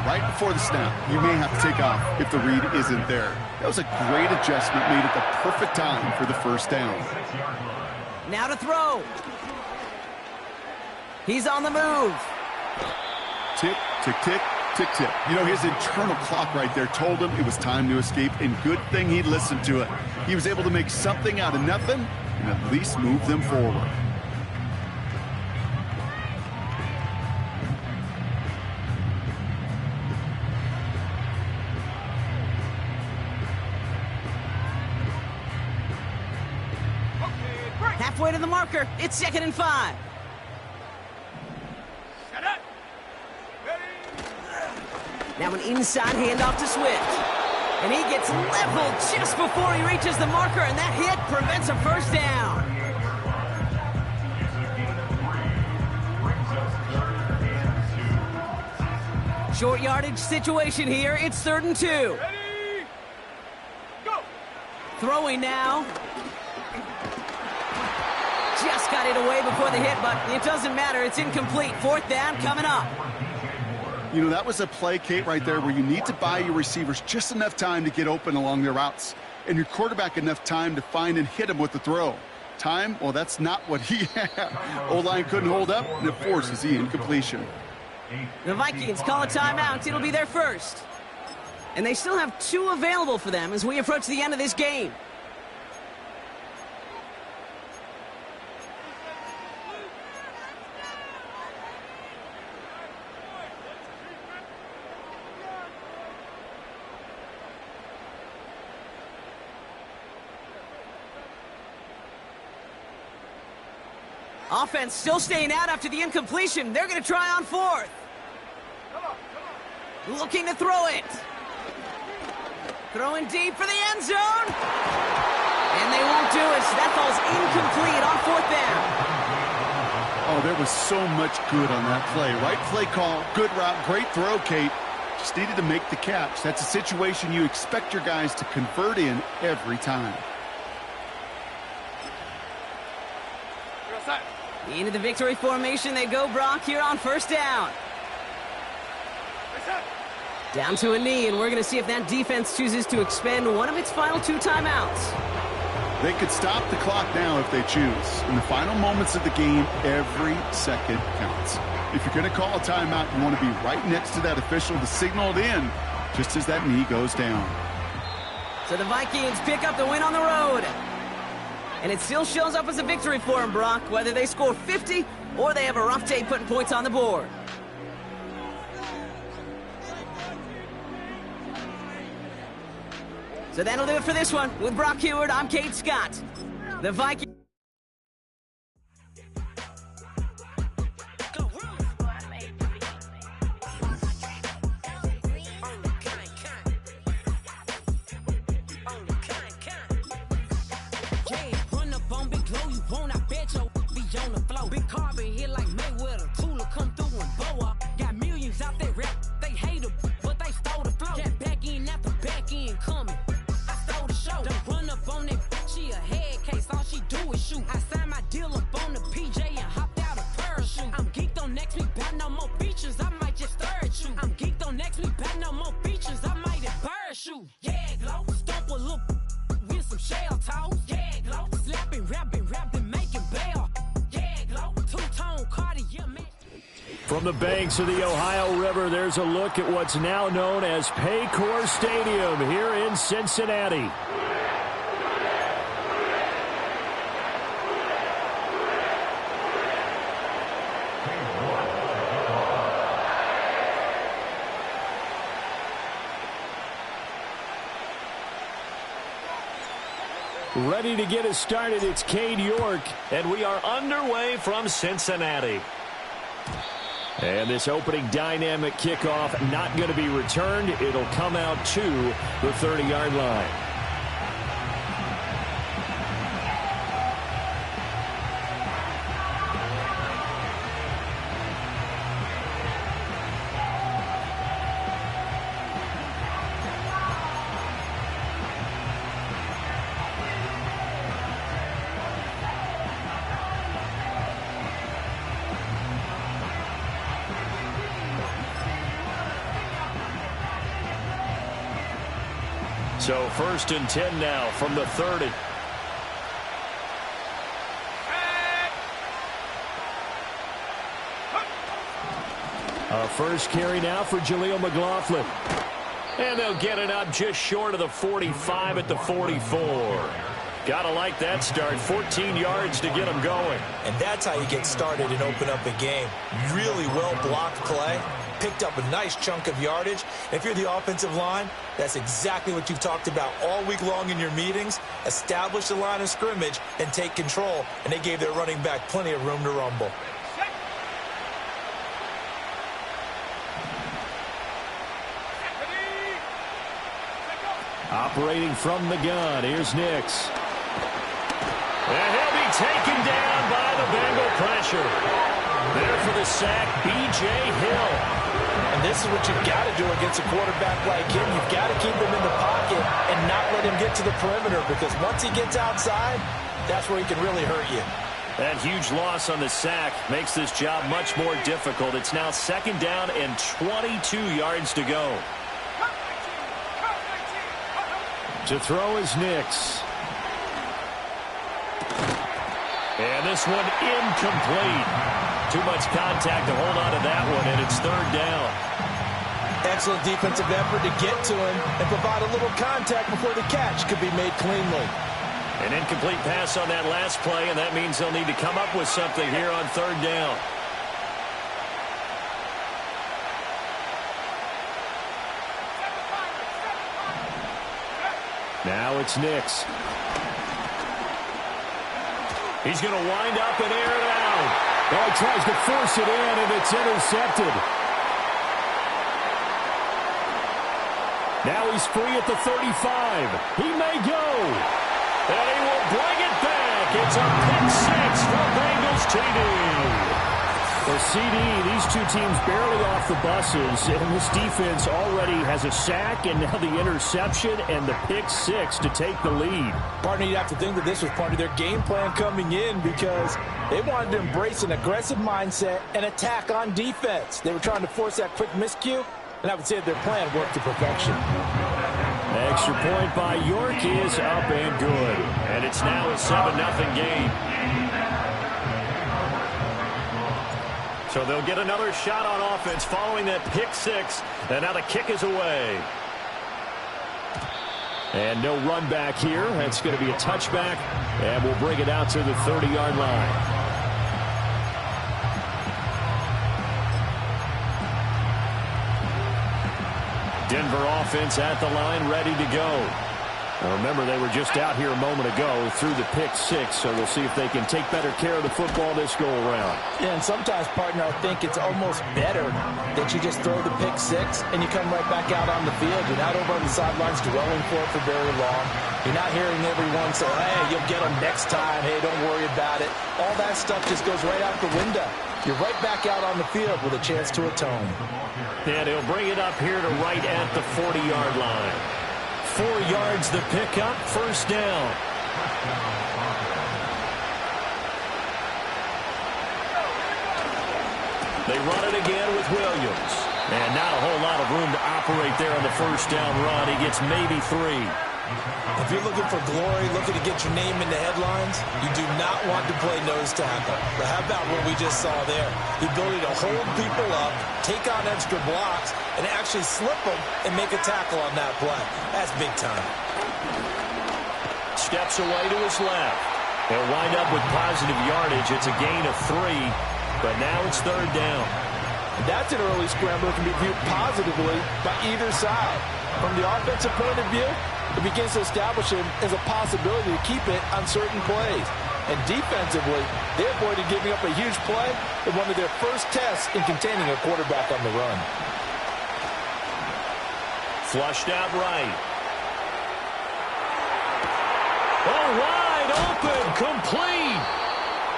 right before the snap, you may have to take off if the read isn't there. That was a great adjustment made at the perfect time for the first down. Now to throw. He's on the move. Tick, tick, tick, tick, tick. You know, his internal clock right there told him it was time to escape, and good thing he listened to it. He was able to make something out of nothing and at least move them forward. Halfway to the marker. It's 2nd and 5. Now an inside handoff to Swift. And he gets leveled just before he reaches the marker, and that hit prevents a first down. Short yardage situation here. It's 3rd and 2. Ready? Go. Throwing now. Just got it away before the hit, but it doesn't matter. It's incomplete. 4th down coming up. You know, that was a play, Kate, right there where you need to buy your receivers just enough time to get open along their routes, and your quarterback enough time to find and hit him with the throw. Time, well, that's not what he had. O-line couldn't hold up, and it forces the incompletion. The Vikings call a timeout. It'll be their first. And they still have 2 available for them as we approach the end of this game. Offense still staying out after the incompletion. They're going to try on 4th. Looking to throw it. Throwing deep for the end zone. And they won't do it. So that falls incomplete on 4th down. Oh, there was so much good on that play. Right play call, good route, great throw, Kate. Just needed to make the catch. That's a situation you expect your guys to convert in every time. Into the victory formation they go, Brock, here on 1st down. Down to a knee, and we're going to see if that defense chooses to expend one of its final 2 timeouts. They could stop the clock now if they choose. In the final moments of the game, every second counts. If you're going to call a timeout, you want to be right next to that official to signal it in just as that knee goes down. So the Vikings pick up the win on the road. And it still shows up as a victory for them, Brock, whether they score 50 or they have a rough day putting points on the board. So that'll do it for this one. With Brock Heward, I'm Kate Scott. The Vikings. Big carbon here like Mayweather. Tula come through and blow up. Got millions out there rap. They hate her, but they stole the flow. Got back in after back in coming. I stole the show. Don't run up on that bitch. She a head case. All she do is shoot. I signed my deal up on the PJ and hopped out a parachute. I'm geeked on next week. Back no more features. I might just stare at you. I'm geeked on next week. Back no more features. I might embarrass you. Yeah, glow. Stomp a little with some shell toes. Yeah, glow. Slapping, rapping, making bail. From the banks of the Ohio River, there's a look at what's now known as Paycor Stadium here in Cincinnati. Ready to get us started, it's Cade York, and we are underway from Cincinnati. And this opening dynamic kickoff not going to be returned. It'll come out to the 30-yard line. So 1st and 10 now from the 30. A first carry now for Jaleel McLaughlin. And they'll get it up just short of the 45 at the 44. Gotta like that start. 14 yards to get them going. And that's how you get started and open up a game. Really well-blocked play. Picked up a nice chunk of yardage. If you're the offensive line, that's exactly what you've talked about all week long in your meetings. Establish the line of scrimmage and take control. And they gave their running back plenty of room to rumble. Operating from the gun, here's Nix. And he'll be taken down by the Bengal pressure. There for the sack, B.J. Hill. And this is what you've got to do against a quarterback like him. You've got to keep him in the pocket and not let him get to the perimeter, because once he gets outside, that's where he can really hurt you. That huge loss on the sack makes this job much more difficult. It's now 2nd down and 22 yards to go. To throw is Nix. And this one incomplete. Too much contact to hold on to that one, and it's 3rd down. Excellent defensive effort to get to him and provide a little contact before the catch could be made cleanly. An incomplete pass on that last play, and that means they'll need to come up with something here on 3rd down. Now it's Nix. He's going to wind up and air it out. Oh, he tries to force it in, and it's intercepted. Now he's free at the 35. He may go. And he will bring it back. It's a pick 6 for Bengals TD. Well, CD, these two teams barely off the buses, and this defense already has a sack and now the interception and the pick 6 to take the lead. Partner, you'd have to think that this was part of their game plan coming in, because they wanted to embrace an aggressive mindset and attack on defense. They were trying to force that quick miscue, and I would say that their plan worked to perfection. Extra point by York is up and good, and it's now a 7-0 game. So they'll get another shot on offense following that pick 6. And now the kick is away. And no run back here. That's going to be a touchback. And we'll bring it out to the 30-yard line. Denver offense at the line, ready to go. Now remember, they were just out here a moment ago through the pick 6, so we'll see if they can take better care of the football this go-around. Yeah, and sometimes, partner, I think it's almost better that you just throw the pick 6 and you come right back out on the field. You're not over on the sidelines dwelling for it for very long. You're not hearing everyone say, hey, you'll get them next time. Hey, don't worry about it. All that stuff just goes right out the window. You're right back out on the field with a chance to atone. And he'll bring it up here to right at the 40-yard line. 4 yards the pickup, 1st down. They run it again with Williams. And not a whole lot of room to operate there on the 1st down run. He gets maybe 3. If you're looking for glory, looking to get your name in the headlines, you do not want to play nose tackle. But how about what we just saw there? The ability to hold people up, take on extra blocks, and actually slip them and make a tackle on that play. That's big time. Steps away to his left. They'll wind up with positive yardage. It's a gain of 3, but now it's 3rd down. That's an early scramble that can be viewed positively by either side. From the offensive point of view, it begins to establish him as a possibility to keep it on certain plays. And defensively, they avoided giving up a huge play in one of their first tests in containing a quarterback on the run. Flushed out right. Oh, wide open, complete.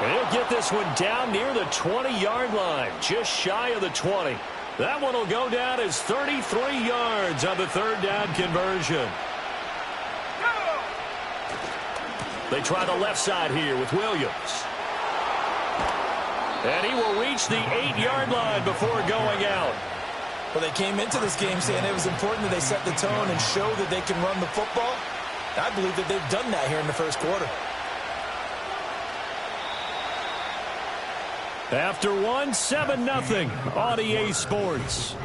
And he'll get this one down near the 20-yard line, just shy of the 20. That one will go down as 33 yards on the 3rd down conversion. They try the left side here with Williams. And he will reach the 8-yard line before going out. Well, they came into this game saying it was important that they set the tone and show that they can run the football. I believe that they've done that here in the first quarter. After one, 7-0 on EA Sports.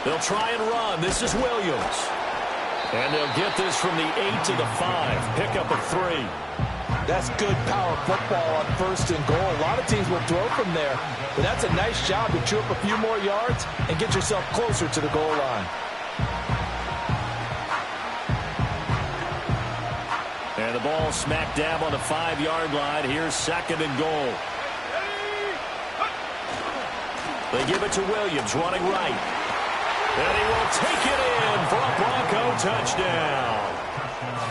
They'll try and run. This is Williams. And they'll get this from the 8 to the 5. Pick up a 3. That's good power football on 1st and goal. A lot of teams will throw from there. But that's a nice job to chew up a few more yards and get yourself closer to the goal line. And the ball smack dab on the 5-yard line. Here's 2nd and goal. They give it to Williams, running right. And he will take it in for a Bronco touchdown.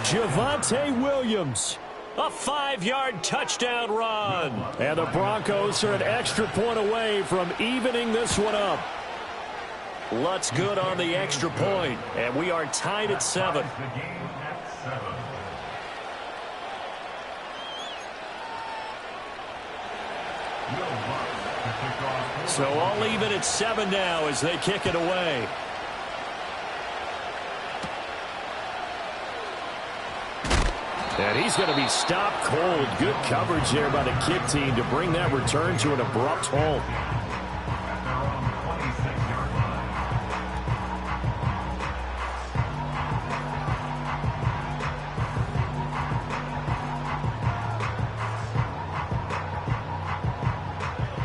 Javonte Williams, a 5-yard touchdown run. And the Broncos are an extra point away from evening this one up. Lutz good on the extra point, and we are tied at 7. So all even at 7 now as they kick it away. And he's going to be stopped cold. Good coverage there by the kick team to bring that return to an abrupt halt.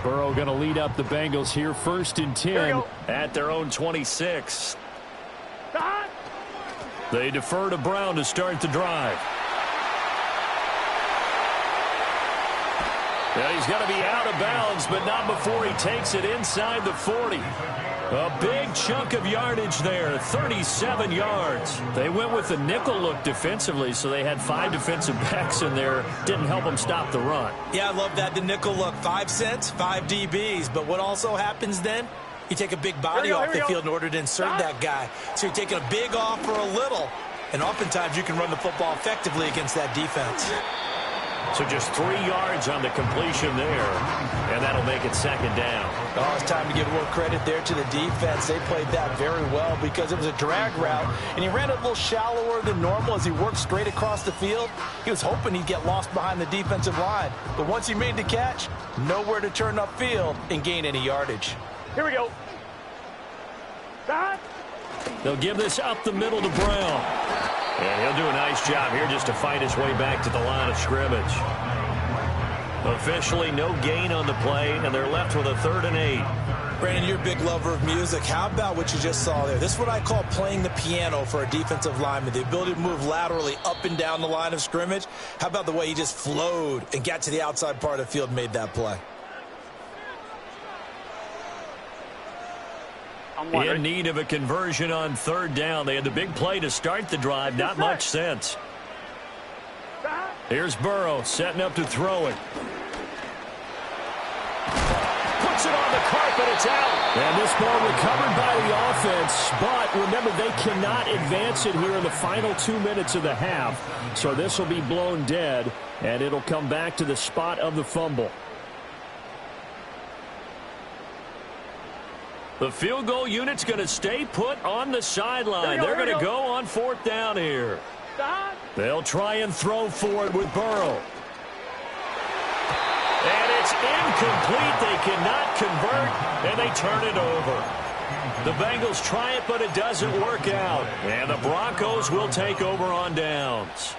Burrow going to lead up the Bengals here, 1st and 10 at their own 26. They defer to Brown to start the drive. Yeah, he's going to be out of bounds, but not before he takes it inside the 40. A big chunk of yardage there, 37 yards. They went with the nickel look defensively, so they had 5 defensive backs in there. Didn't help them stop the run. Yeah, I love that, the nickel look. 5 cents, 5 DBs. But what also happens then? You take a big body off the field in order to insert that guy. So you're taking a big off for a little. And oftentimes you can run the football effectively against that defense. So just 3 yards on the completion there, and that'll make it 2nd down. Oh, it's time to give a little credit there to the defense. They played that very well because it was a drag route, and he ran it a little shallower than normal as he worked straight across the field. He was hoping he'd get lost behind the defensive line, but once he made the catch, nowhere to turn upfield and gain any yardage. Here we go. They'll give this up the middle to Brown. And he'll do a nice job here just to fight his way back to the line of scrimmage. Officially no gain on the play, and they're left with a 3rd and 8. Brandon, you're a big lover of music. How about what you just saw there? This is what I call playing the piano for a defensive lineman, the ability to move laterally up and down the line of scrimmage. How about the way he just flowed and got to the outside part of the field and made that play? In need of a conversion on 3rd down. They had the big play to start the drive. Not much sense. Here's Burrow setting up to throw it. Puts it on the carpet. It's out. And this ball recovered by the offense. But remember, they cannot advance it here in the final 2 minutes of the half. So this will be blown dead, and it'll come back to the spot of the fumble. The field goal unit's going to stay put on the sideline. They're going to go on 4th down here. They'll try and throw for it with Burrow. And it's incomplete. They cannot convert, and they turn it over. The Bengals try it, but it doesn't work out. And the Broncos will take over on downs.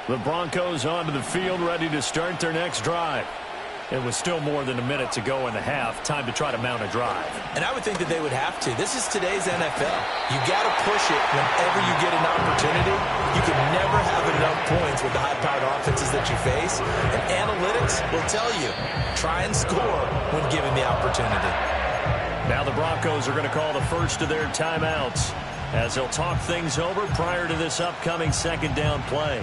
The Broncos onto the field, ready to start their next drive. It was still more than a minute to go in the half. Time to try to mount a drive. And I would think that they would have to. This is today's NFL. You got to push it whenever you get an opportunity. You can never have enough points with the high-powered offenses that you face. And analytics will tell you, try and score when given the opportunity. Now the Broncos are going to call the first of their timeouts as they'll talk things over prior to this upcoming 2nd down play.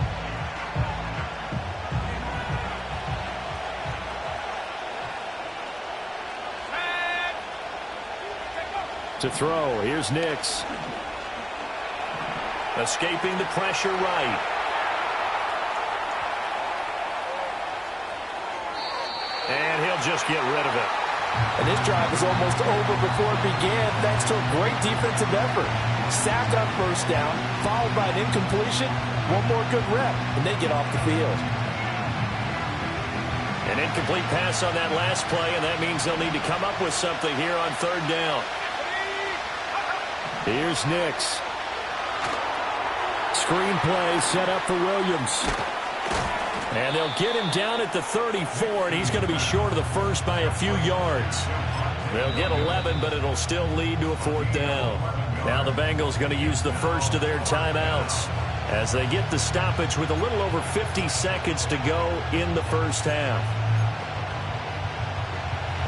To throw, here's Nix. Escaping the pressure right. And he'll just get rid of it. And this drive is almost over before it began thanks to a great defensive effort. Sack on first down, followed by an incompletion. One more good rep, and they get off the field. An incomplete pass on that last play, and that means they'll need to come up with something here on third down. Here's Nix. Screen play set up for Williams. And they'll get him down at the 34, and he's going to be short of the first by a few yards. They'll get 11, but it'll still lead to a fourth down. Now the Bengals going to use the first of their timeouts as they get the stoppage with a little over 50 seconds to go in the first half.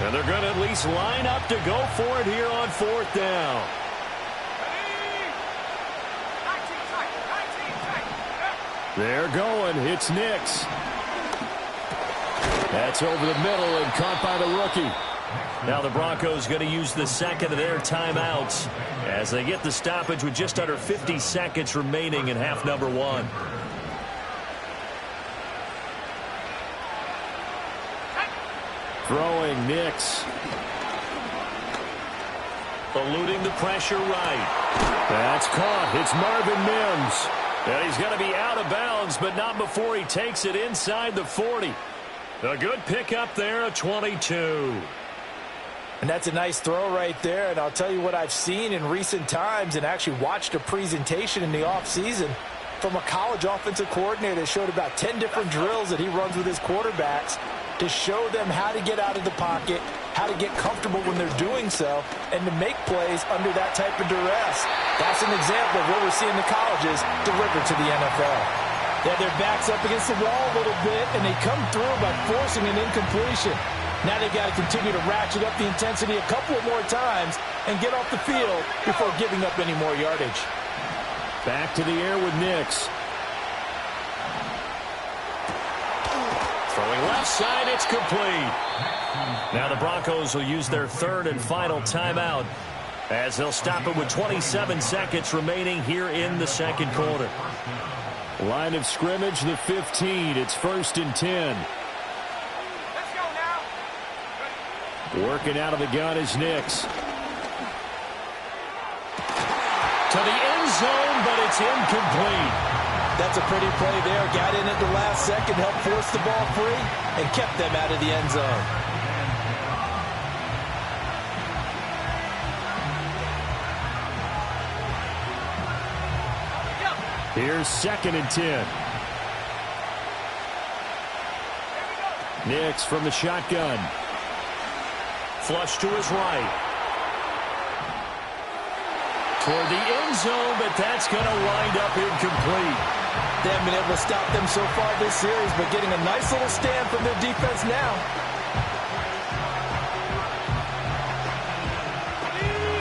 And they're going to at least line up to go for it here on fourth down. They're going. It's Nix. That's over the middle and caught by the rookie. Now the Broncos going to use the second of their timeouts as they get the stoppage with just under 50 seconds remaining in half number one. Throwing Nix. Eluding the pressure right. That's caught. It's Marvin Mims. And he's going to be out of bounds, but not before he takes it inside the 40. A good pickup there, a 22. And that's a nice throw right there. And I'll tell you what I've seen in recent times and actually watched a presentation in the offseason from a college offensive coordinator that showed about 10 different drills that he runs with his quarterbacks to show them how to get out of the pocket, how to get comfortable when they're doing so, and to make plays under that type of duress. That's an example of what we're seeing the colleges deliver to the NFL. They have their backs up against the wall a little bit, and they come through by forcing an incompletion. Now they've got to continue to ratchet up the intensity a couple of more times and get off the field before giving up any more yardage. Back to the air with Nix. Throwing left side, it's complete. Now the Broncos will use their third and final timeout as they'll stop it with 27 seconds remaining here in the second quarter. Line of scrimmage, the 15. It's 1st and 10. Let's go now. Working out of the gun is Nix. To the end zone, but it's incomplete. That's a pretty play there. Got in at the last second, helped force the ball free, and kept them out of the end zone. Here's 2nd and 10. Nix from the shotgun. Flush to his right. Toward the end zone, but that's going to wind up incomplete. They haven't been able to stop them so far this series, but getting a nice little stand from their defense now.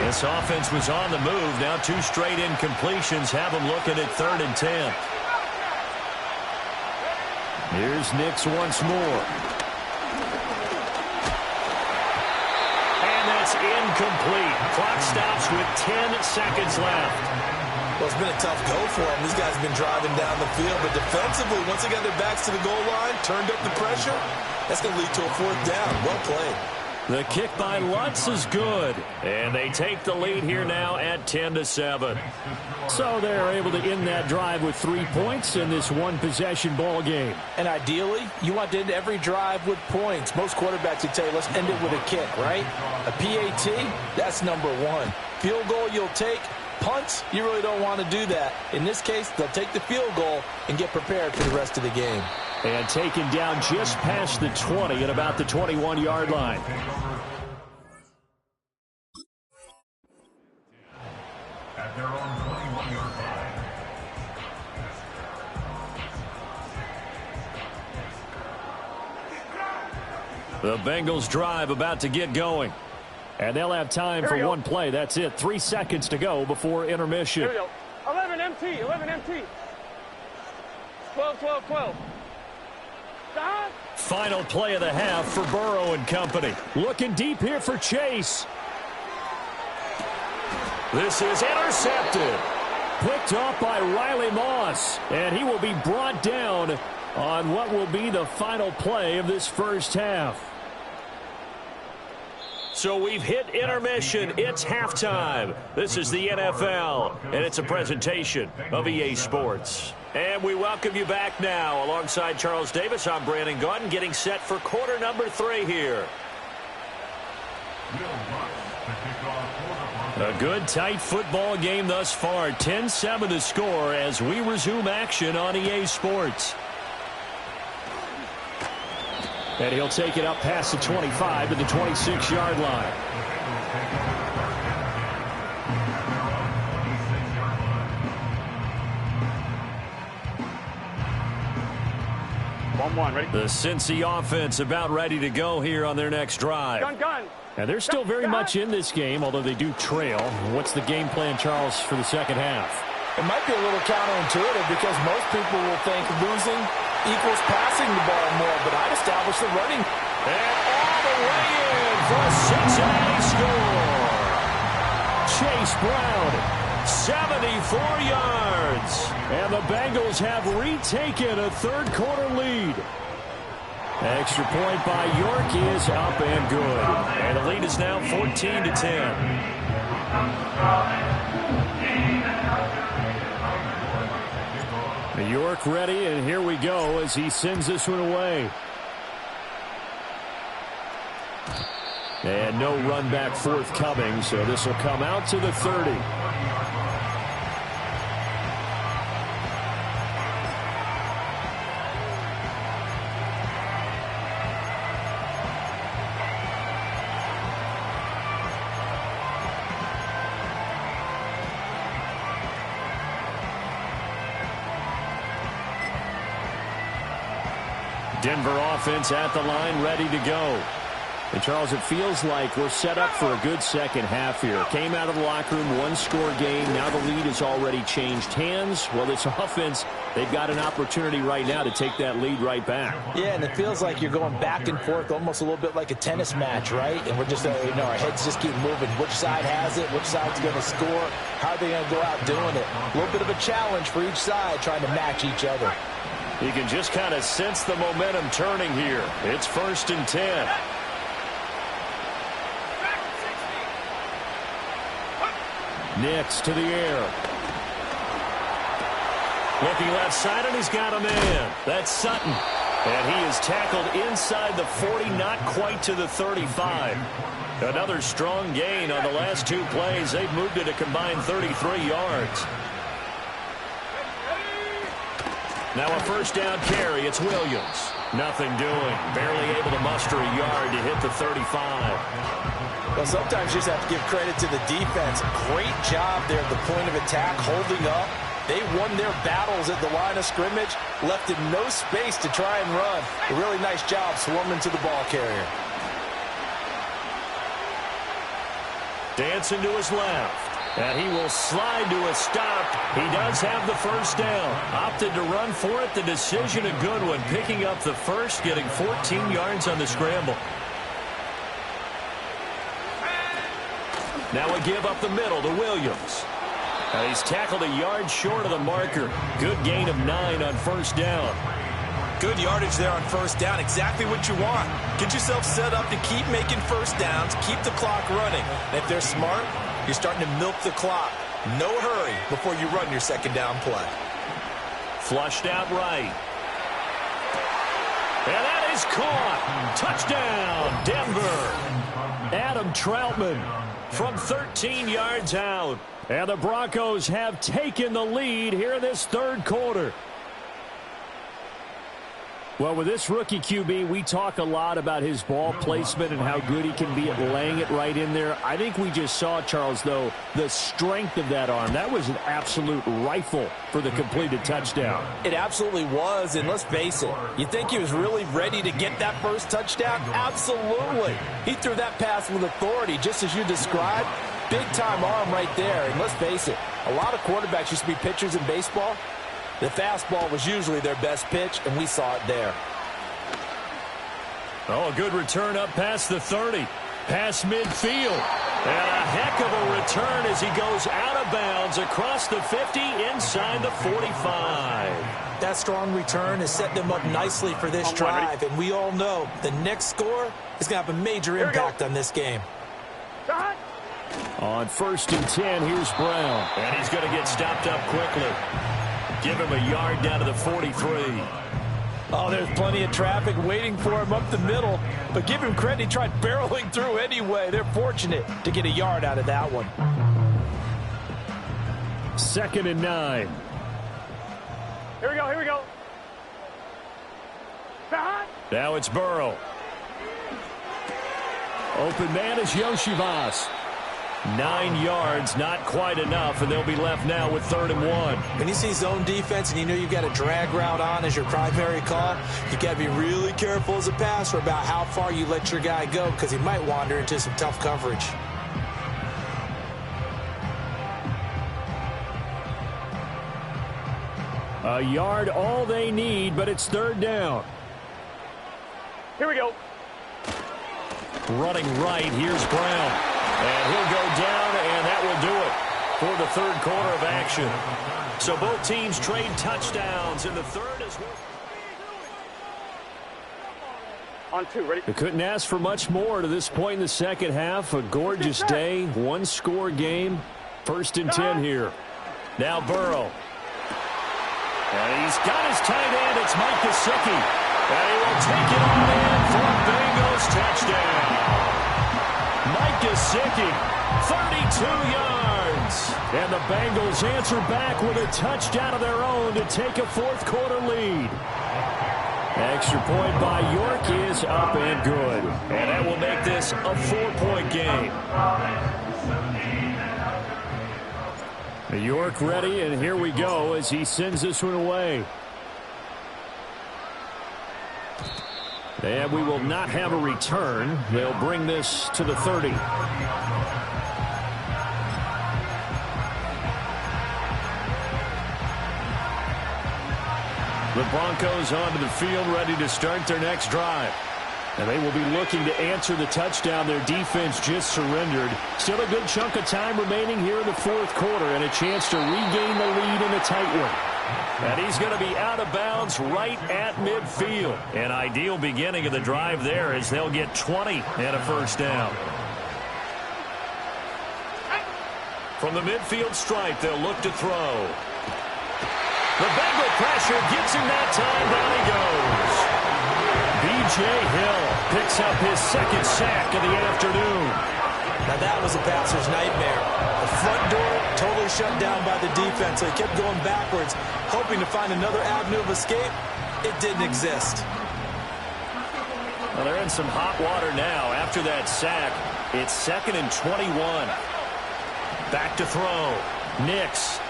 This offense was on the move. Now 2 straight incompletions have them looking at 3rd and 10. Here's Nix once more. And that's incomplete. Clock stops with 10 seconds left. Well, it's been a tough go for them. These guys have been driving down the field, but defensively, once they got their backs to the goal line, turned up the pressure, that's going to lead to a 4th down. Well played. The kick by Lutz is good, and they take the lead here now at 10-7. So they're able to end that drive with 3 points in this one-possession ball game. And ideally, you want to end every drive with points. Most quarterbacks would tell you, let's end it with a kick, right? A PAT, that's number 1. Field goal you'll take. Punts, you really don't want to do that. In this case, they'll take the field goal and get prepared for the rest of the game. And taken down just past the 20 at about the 21-yard line. At their own 21-yard line. The Bengals drive about to get going. And they'll have time for one play. That's it. 3 seconds to go before intermission. Here we go. 11 MT, 11 MT. 12, 12, 12. Final play of the half for Burrow and company. Looking deep here for Chase. This is intercepted. Picked off by Riley Moss. And he will be brought down on what will be the final play of this first half. So we've hit intermission. It's halftime. This is the NFL, and it's a presentation of EA Sports. And we welcome you back now. Alongside Charles Davis, I'm Brandon Gaudin, getting set for quarter number 3 here. A good, tight football game thus far. 10-7 the score as we resume action on EA Sports. And he'll take it up past the 25 to the 26-yard line. Ready? The Cincy offense about ready to go here on their next drive. Gun. And they're still very much in this game, although they do trail. What's the game plan, Charles, for the second half? It might be a little counterintuitive because most people will think losing equals passing the ball more, but I'd establish the running. And all the way in for a Cincinnati score. Chase Brown, 74 yards. And the Bengals have retaken a third-quarter lead. Extra point by York is up and good. And the lead is now 14-10. York ready, and here we go as he sends this one away. And no run back forthcoming, so this will come out to the 30. Denver offense at the line, ready to go. And, Charles, it feels like we're set up for a good second half here. Came out of the locker room, one-score game. Now the lead has already changed hands. Well, this offense, they've got an opportunity right now to take that lead right back. Yeah, and it feels like you're going back and forth almost a little bit like a tennis match, right? And we're just, our heads just keep moving. Which side has it? Which side's going to score? How are they going to go out doing it? A little bit of a challenge for each side trying to match each other. You can just kind of sense the momentum turning here. It's 1st and 10. Nix to the air. Looking left side, and he's got a man. That's Sutton. And he is tackled inside the 40, not quite to the 35. Another strong gain on the last 2 plays. They've moved it a combined 33 yards. Now a first down carry. It's Williams. Nothing doing. Barely able to muster a yard to hit the 35. Well, sometimes you just have to give credit to the defense. Great job there at the point of attack, holding up. They won their battles at the line of scrimmage, left in no space to try and run. A really nice job swarming to the ball carrier. Dancing to his left. And he will slide to a stop. He does have the first down. Opted to run for it. The decision a good one. Picking up the first, getting 14 yards on the scramble. Now a give up the middle to Williams. Now he's tackled a yard short of the marker. Good gain of 9 on first down. Good yardage there on first down. Exactly what you want. Get yourself set up to keep making first downs, keep the clock running. And if they're smart, you're starting to milk the clock. No hurry before you run your second down play. Flushed out right. And that is caught. Touchdown, Denver. Adam Troutman from 13 yards out. And the Broncos have taken the lead here in this third quarter. Well, with this rookie QB, we talk a lot about his ball placement and how good he can be at laying it right in there. I think we just saw, Charles, though, the strength of that arm. That was an absolute rifle for the completed touchdown. It absolutely was, and let's face it, you think he was really ready to get that first touchdown? Absolutely. He threw that pass with authority, just as you described. Big-time arm right there, and let's face it, a lot of quarterbacks used to be pitchers in baseball. The fastball was usually their best pitch, and we saw it there. Oh, a good return up past the 30. Past midfield. And a heck of a return as he goes out of bounds across the 50 inside the 45. That strong return has set them up nicely for this drive, and we all know the next score is going to have a major impact on this game. On 1st and 10, here's Brown. And he's going to get stopped up quickly. Give him a yard down to the 43. Oh, there's plenty of traffic waiting for him up the middle. But give him credit, he tried barreling through anyway. They're fortunate to get a yard out of that one. 2nd and 9. Here we go, here we go. Now it's Burrow. Open man is Yoshivas. 9 yards, not quite enough, and they'll be left now with 3rd and 1. When you see zone defense and you know you've got a drag route on as your primary call, you got to be really careful as a passer about how far you let your guy go because he might wander into some tough coverage. A yard all they need, but it's 3rd down. Here we go. Running right, here's Brown. And he'll go down, and that will do it for the 3rd quarter of action. So both teams trade touchdowns in the 3rd as well. On 2, ready? They couldn't ask for much more to this point in the 2nd half. A gorgeous day, 1-score game. 1st and 10 here. Now Burrow. And he's got his tight end. It's Mike Gesicki. And he will take it on in for a Bengals touchdown. Mike Gesicki, 32 yards. And the Bengals answer back with a touchdown of their own to take a 4th quarter lead. Extra point by York is up and good. And that will make this a 4-point game. York ready, and here we go as he sends this one away. And we will not have a return. They'll bring this to the 30. The Broncos onto the field, ready to start their next drive. And they will be looking to answer the touchdown their defense just surrendered. Still a good chunk of time remaining here in the 4th quarter and a chance to regain the lead in a tight one. And he's going to be out of bounds right at midfield. An ideal beginning of the drive there as they'll get 20 and a 1st down. From the midfield stripe, they'll look to throw. The Bengal pressure gets him that time. Down he goes. B.J. Hill picks up his 2nd sack of the afternoon. Now that was a passer's nightmare. The front door totally shut down by the defense, so he kept going backwards, hoping to find another avenue of escape. It didn't exist. Well, they're in some hot water now after that sack. It's 2nd and 21. Back to throw. Nix.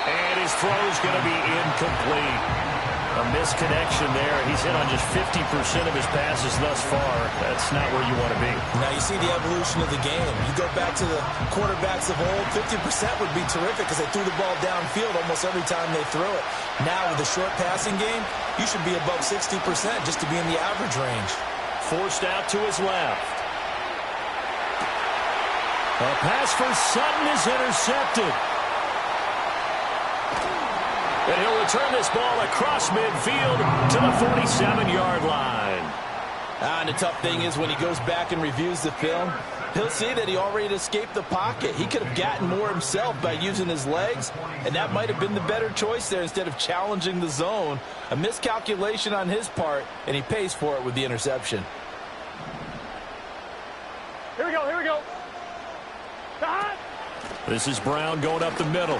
And his throw is going to be incomplete. A misconnection there. He's hit on just 50% of his passes thus far. That's not where you want to be. Now you see the evolution of the game. You go back to the quarterbacks of old, 50% would be terrific because they threw the ball downfield almost every time they threw it. Now with the short passing game, you should be above 60% just to be in the average range. Forced out to his left. A pass for Sutton is intercepted. And he'll return this ball across midfield to the 47-yard line. And the tough thing is when he goes back and reviews the film, he'll see that he already escaped the pocket. He could have gotten more himself by using his legs, and that might have been the better choice there instead of challenging the zone. A miscalculation on his part, and he pays for it with the interception. Here we go, here we go. This is Brown going up the middle.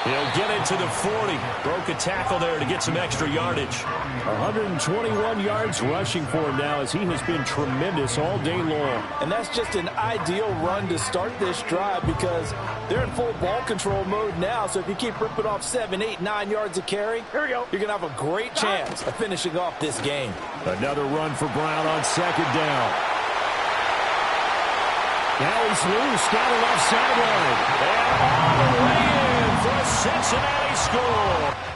He'll get it to the 40. Broke a tackle there to get some extra yardage. 121 yards rushing for him now as he has been tremendous all day long. And that's just an ideal run to start this drive because they're in full ball control mode now. So if you keep ripping off 7, 8, 9 yards of carry, here we go. You're going to have a great chance of finishing off this game. Another run for Brown on 2nd down. Now he's loose, got it left sideline. And all the way in for a Cincinnati score.